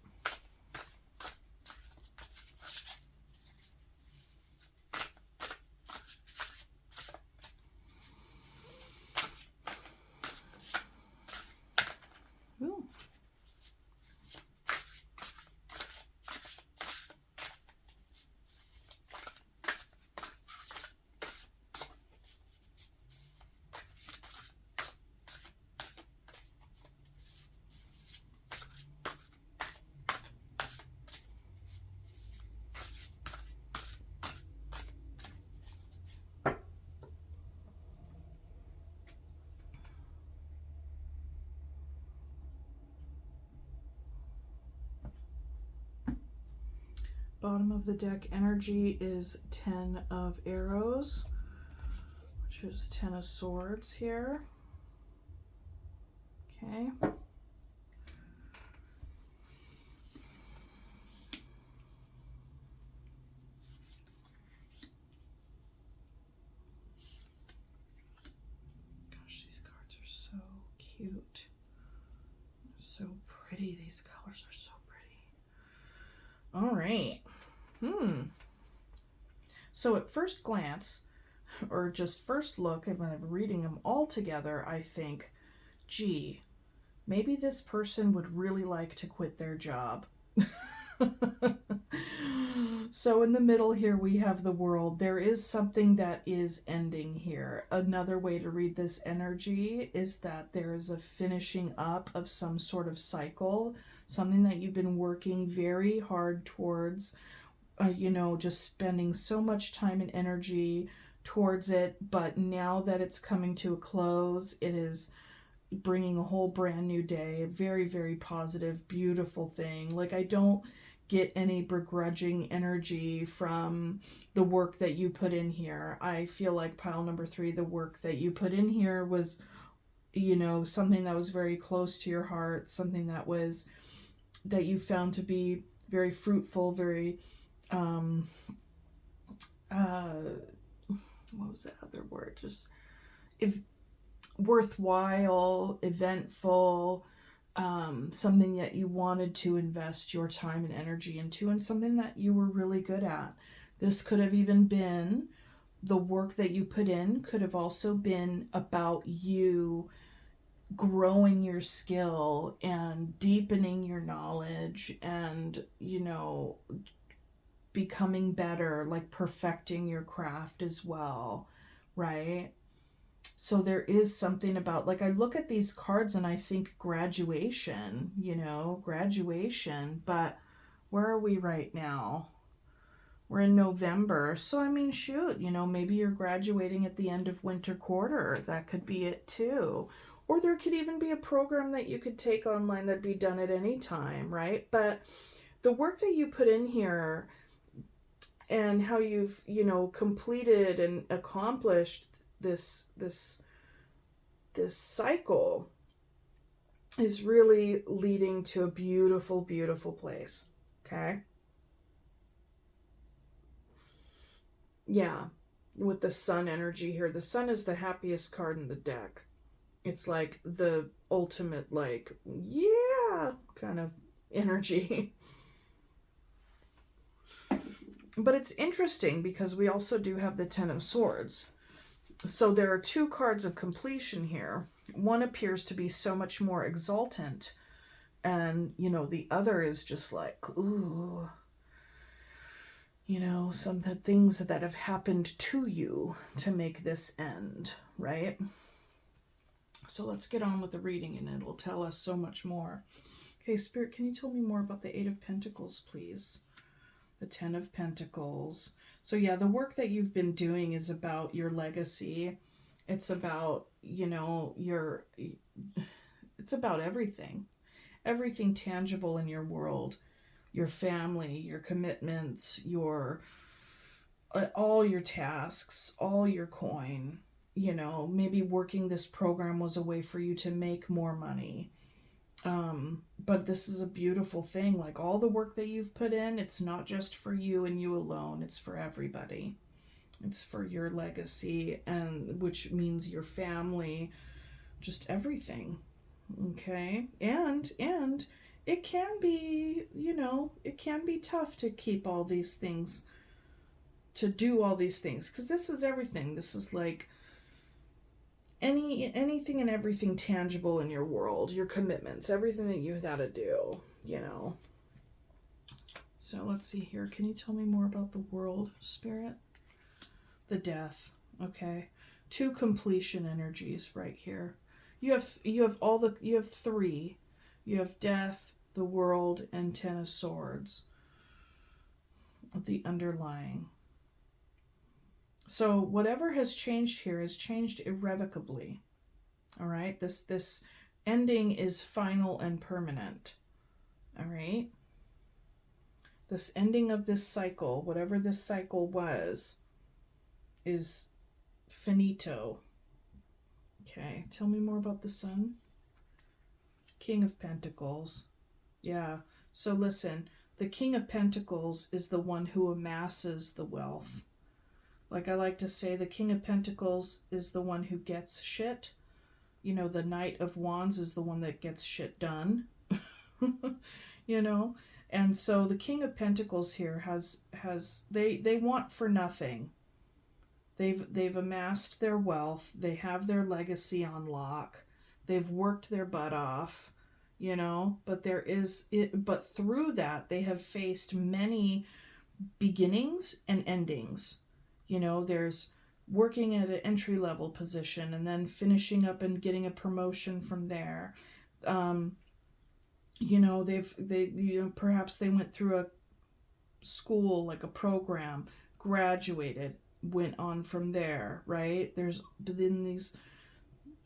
Ooh. Bottom of the deck energy is 10 of arrows, which is 10 of swords here. Okay. Gosh, these cards are so cute. They're so pretty. These colors are so pretty. All right. So at first glance, or just first look, when I'm reading them all together, I think, gee, maybe this person would really like to quit their job. So in the middle here we have the world. There is something that is ending here. Another way to read this energy is that there is a finishing up of some sort of cycle, something that you've been working very hard towards, you know, just spending so much time and energy towards it, but now that it's coming to a close, it is bringing a whole brand new day. A very, very positive, beautiful thing. Like, I don't get any begrudging energy from the work that you put in here. I feel like pile number 3, the work that you put in here was, you know, something that was very close to your heart, something that was, that you found to be very fruitful, very what was that other word? Just if worthwhile, eventful, something that you wanted to invest your time and energy into, and something that you were really good at. This could have even been the work that you put in, could have also been about you growing your skill and deepening your knowledge and, you know, becoming better, like perfecting your craft as well, right? So there is something about, like, I look at these cards and I think graduation, you know, graduation, but where are we right now? We're in November. So, I mean, shoot, you know, maybe you're graduating at the end of winter quarter. That could be it too. Or there could even be a program that you could take online that'd be done at any time, right? But the work that you put in here and how you've, you know, completed and accomplished this cycle is really leading to a beautiful, beautiful place. Okay. Yeah. With the sun energy here, the sun is the happiest card in the deck. It's like the ultimate, like, yeah, kind of energy. But it's interesting because we also do have the 10 of swords. So there are 2 cards of completion here. One appears to be so much more exultant, and, you know, the other is just like, ooh, you know, some of the things that have happened to you to make this end, right? So let's get on with the reading, and it'll tell us so much more. Okay, Spirit, can you tell me more about the 8 of Pentacles, please? The 10 of Pentacles. So yeah, the work that you've been doing is about your legacy. It's about, you know, it's about everything. Everything tangible in your world. Your family, your commitments, your all your tasks, all your coin. You know, maybe working this program was a way for you to make more money. But this is a beautiful thing. Like, all the work that you've put in, it's not just for you and you alone. It's for everybody. It's for your legacy, and which means your family, just everything. Okay. And it can be, you know, it can be tough to keep all these things, to do all these things, because this is everything. This is like anything and everything tangible in your world, your commitments, everything that you got to do, you know. So let's see here. Can you tell me more about the world, Spirit? The death. Okay. 2 completion energies right here. You have 3. You have death, the world, and 10 of swords. The underlying. So whatever has changed here has changed irrevocably. All right? This ending is final and permanent. All right? This ending of this cycle, whatever this cycle was, is finito. Okay, tell me more about the Sun. King of Pentacles. Yeah, so listen, the King of Pentacles is the one who amasses the wealth. Like I like to say, the King of Pentacles is the one who gets shit. You know, the Knight of Wands is the one that gets shit done. You know? And so the King of Pentacles here has they want for nothing. They've amassed their wealth. They have their legacy on lock. They've worked their butt off, you know, but but through that they have faced many beginnings and endings. You know, there's working at an entry level position and then finishing up and getting a promotion from there. You know, perhaps they went through a school, like a program, graduated, went on from there, right? There's been these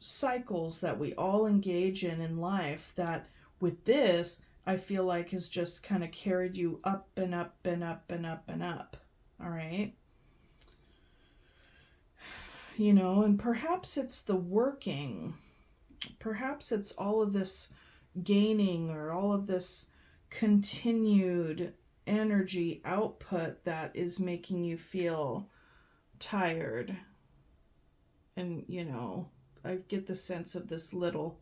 cycles that we all engage in life that with this, I feel like has just kind of carried you up and up and up and up and up. All right. You know, and perhaps it's the working, perhaps it's all of this gaining or all of this continued energy output that is making you feel tired. And, you know, I get the sense of this little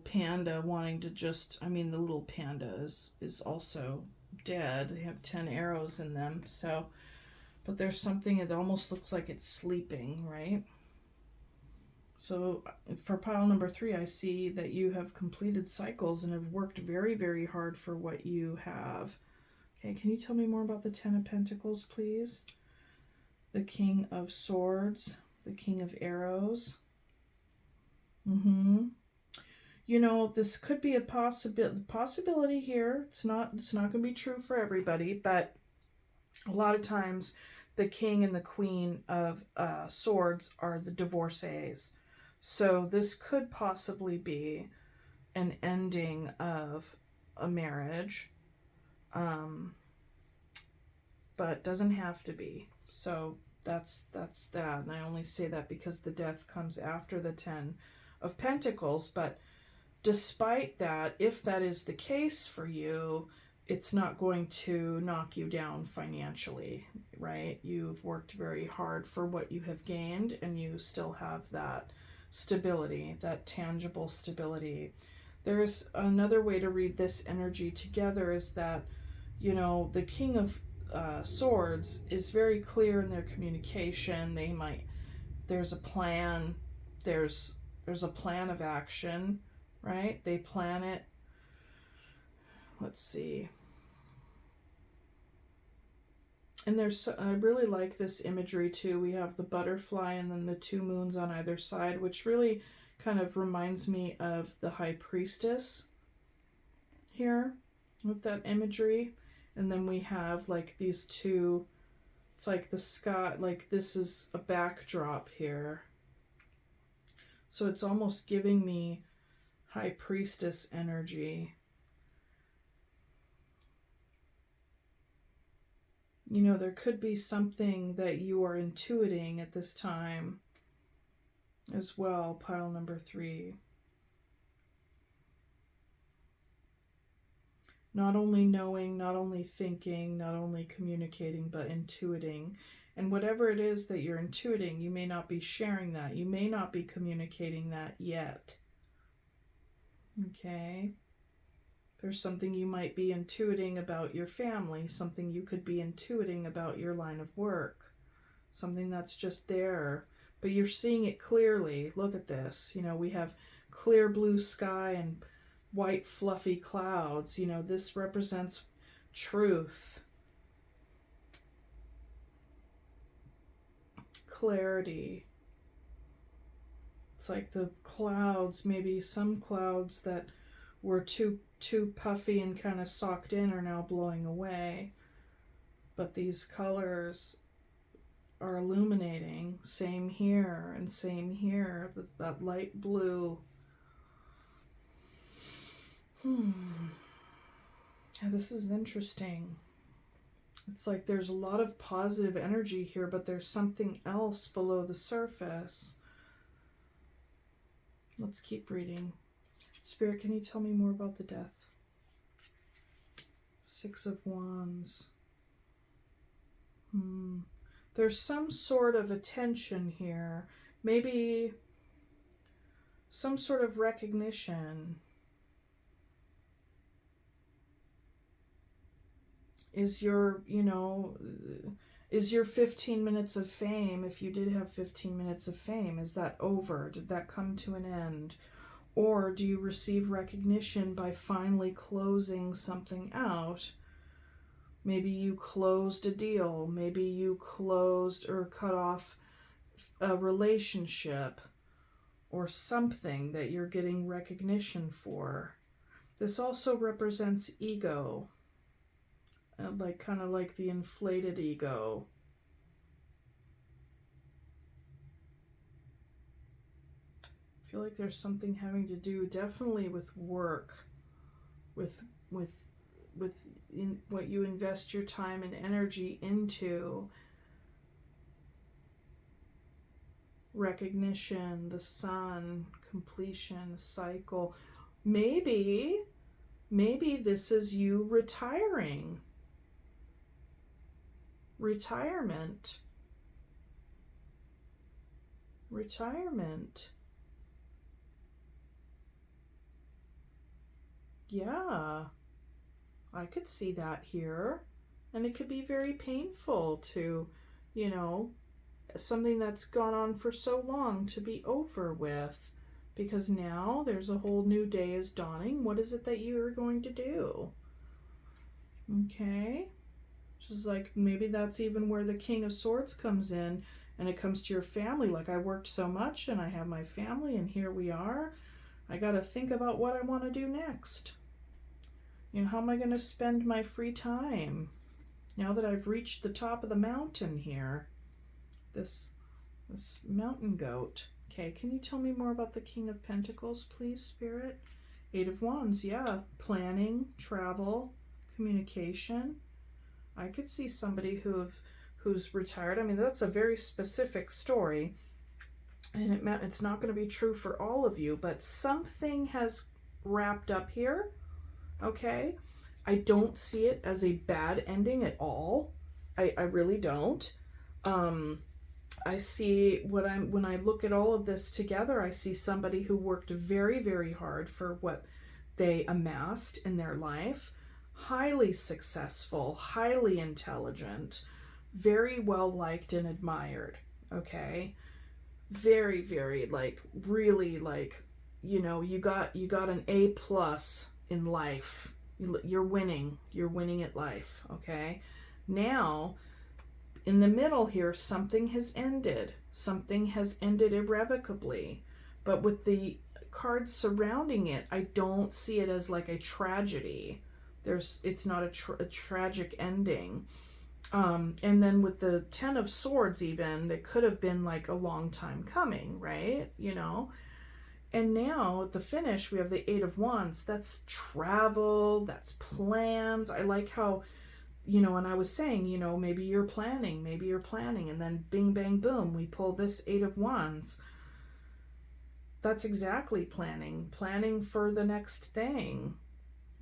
panda wanting to just, I mean, the little panda is also dead. They have 10 arrows in them. So, but there's something, it almost looks like it's sleeping, right? So for pile number 3, I see that you have completed cycles and have worked very, very hard for what you have. Okay, can you tell me more about the 10 of Pentacles, please? The King of Swords, the King of Arrows. You know, this could be a possibility here. It's not going to be true for everybody, but a lot of times the King and the Queen of Swords are the divorcees. So this could possibly be an ending of a marriage, but doesn't have to be. So that's that. And I only say that because the Death comes after the 10 of Pentacles. But despite that, if that is the case for you, it's not going to knock you down financially, right? You've worked very hard for what you have gained, and you still have that stability, that tangible stability. There's another way to read this energy together is that, you know, the King of Swords is very clear in their communication. There's a plan, there's a plan of action, right? They plan it. Let's see. And I really like this imagery too. We have the butterfly and then the 2 moons on either side, which really kind of reminds me of the High Priestess here with that imagery. And then we have like these 2, it's like the sky, like this is a backdrop here. So it's almost giving me High Priestess energy. You know, there could be something that you are intuiting at this time as well, pile number 3. Not only knowing, not only thinking, not only communicating, but intuiting. And whatever it is that you're intuiting, you may not be sharing that. You may not be communicating that yet. Okay? There's something you might be intuiting about your family, something you could be intuiting about your line of work, something that's just there, but you're seeing it clearly. Look at this. You know, we have clear blue sky and white fluffy clouds. You know, this represents truth, clarity. It's like the clouds, maybe some clouds that were too puffy and kind of socked in are now blowing away. But these colors are illuminating. Same here and same here. That light blue. This is interesting. It's like there's a lot of positive energy here, but there's something else below the surface. Let's keep reading. Spirit, can you tell me more about the death? Six of Wands. There's some sort of attention here. Maybe some sort of recognition. Is your, is your 15 minutes of fame, if you did have 15 minutes of fame, is that over? Did that come to an end? Or do you receive recognition by finally closing something out? Maybe you closed a deal. Maybe you closed or cut off a relationship or something that you're getting recognition for. This also represents ego. Like kind of like the inflated ego. I feel like there's something having to do definitely with work, with in what you invest your time and energy into. Recognition, the sun, completion, cycle. Maybe this is you retiring. Retirement. Yeah, I could see that here. And it could be very painful to, something that's gone on for so long to be over with. Because now there's a whole new day is dawning. What is it that you are going to do? Okay. Just like maybe that's even where the King of Swords comes in, and it comes to your family. Like, I worked so much and I have my family and here we are. I got to think about what I want to do next. How am I going to spend my free time now that I've reached the top of the mountain here? This mountain goat. Okay, can you tell me more about the King of Pentacles, please, Spirit? Eight of Wands, yeah. Planning, travel, communication. I could see somebody who's retired. I mean, that's a very specific story, and it's not going to be true for all of you, but something has wrapped up here. Okay, I don't see it as a bad ending at all. I really don't. I see when I look at all of this together, I see somebody who worked very, very hard for what they amassed in their life. Highly successful, highly intelligent, very well liked and admired. Okay, very, very, like, really, like, you got an A+ in life. You're winning at life. Okay, now in the middle here, something has ended irrevocably, but with the cards surrounding it, I don't see it as like a tragedy. It's not a tragic ending. And then with the Ten of Swords, even, it could have been like a long time coming, right? And now at the finish, we have the Eight of Wands. That's travel, that's plans. I like how, and I was saying, maybe you're planning, and then bing, bang, boom, we pull this Eight of Wands. That's exactly planning for the next thing.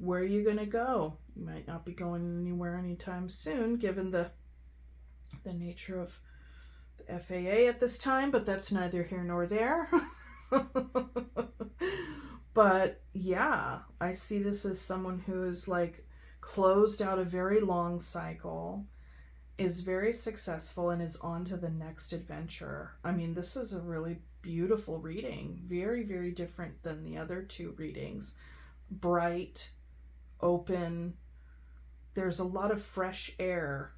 Where are you going to go? You might not be going anywhere anytime soon, given the nature of the FAA at this time, but that's neither here nor there. But yeah, I see this as someone who is like closed out a very long cycle, is very successful, and is on to the next adventure. I mean, this is a really beautiful reading. Very, very different than the other two readings. Bright, open. There's a lot of fresh air.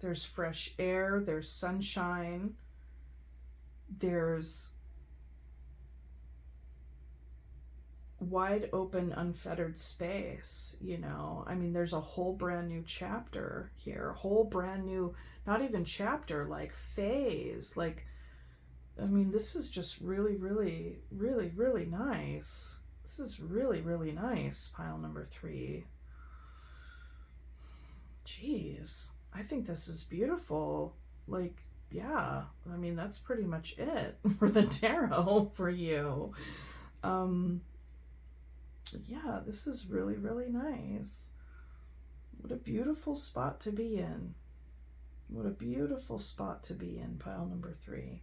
There's fresh air, there's sunshine, there's wide open, unfettered space, I mean, there's a whole brand new chapter here, a whole brand new, not even chapter, like phase, like, I mean, this is just really, really, really, really nice. This is really, really nice, pile number 3. Geez, I think this is beautiful. Like, yeah, I mean, that's pretty much it for the tarot for you. Yeah, this is really, really nice. What a beautiful spot to be in. What a beautiful spot to be in, pile number 3.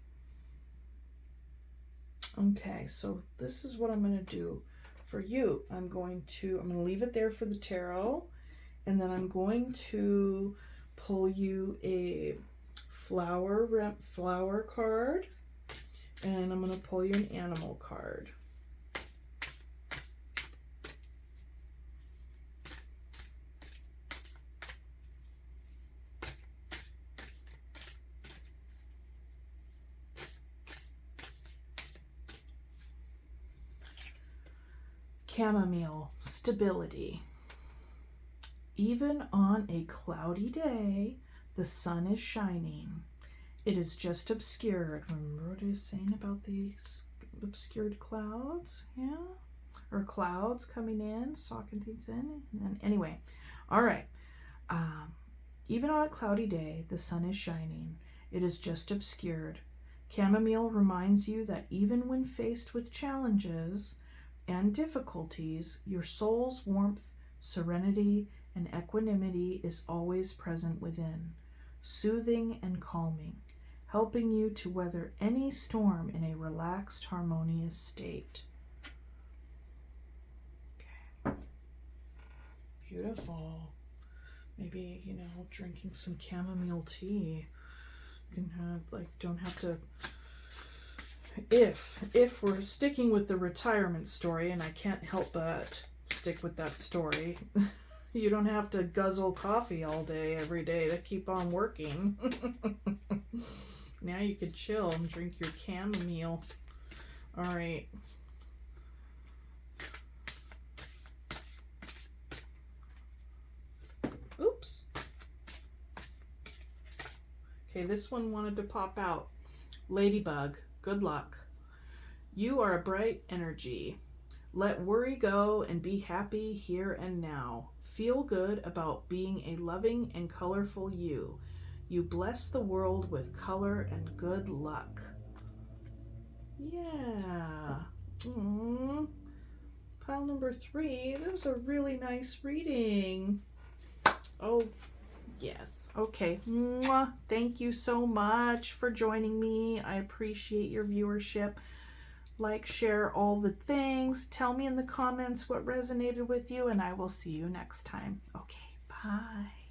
Okay, so this is what I'm going to do for you. I'm going to leave it there for the tarot, and then I'm going to pull you a flower card, and I'm going to pull you an animal card. Chamomile, stability. Even on a cloudy day, the sun is shining. It is just obscured. Remember what I was saying about these obscured clouds? Yeah? Or clouds coming in, sucking things in. And then, anyway, all right. Even on a cloudy day, the sun is shining. It is just obscured. Chamomile reminds you that even when faced with challenges and difficulties, your soul's warmth, serenity, and equanimity is always present within, soothing and calming, helping you to weather any storm in a relaxed, harmonious state. Okay. Beautiful. Maybe, drinking some chamomile tea. You can have, don't have to... If we're sticking with the retirement story, and I can't help but stick with that story, you don't have to guzzle coffee all day, every day to keep on working. Now you could chill and drink your chamomile. All right. Oops. Okay, this one wanted to pop out. Ladybug. Good luck. You are a bright energy. Let worry go and be happy here and now. Feel good about being a loving and colorful you. You bless the world with color and good luck. Yeah. Pile number 3. That was a really nice reading. Oh, yes. Okay. Mwah. Thank you so much for joining me. I appreciate your viewership. Like, share, all the things. Tell me in the comments what resonated with you, and I will see you next time. Okay, bye.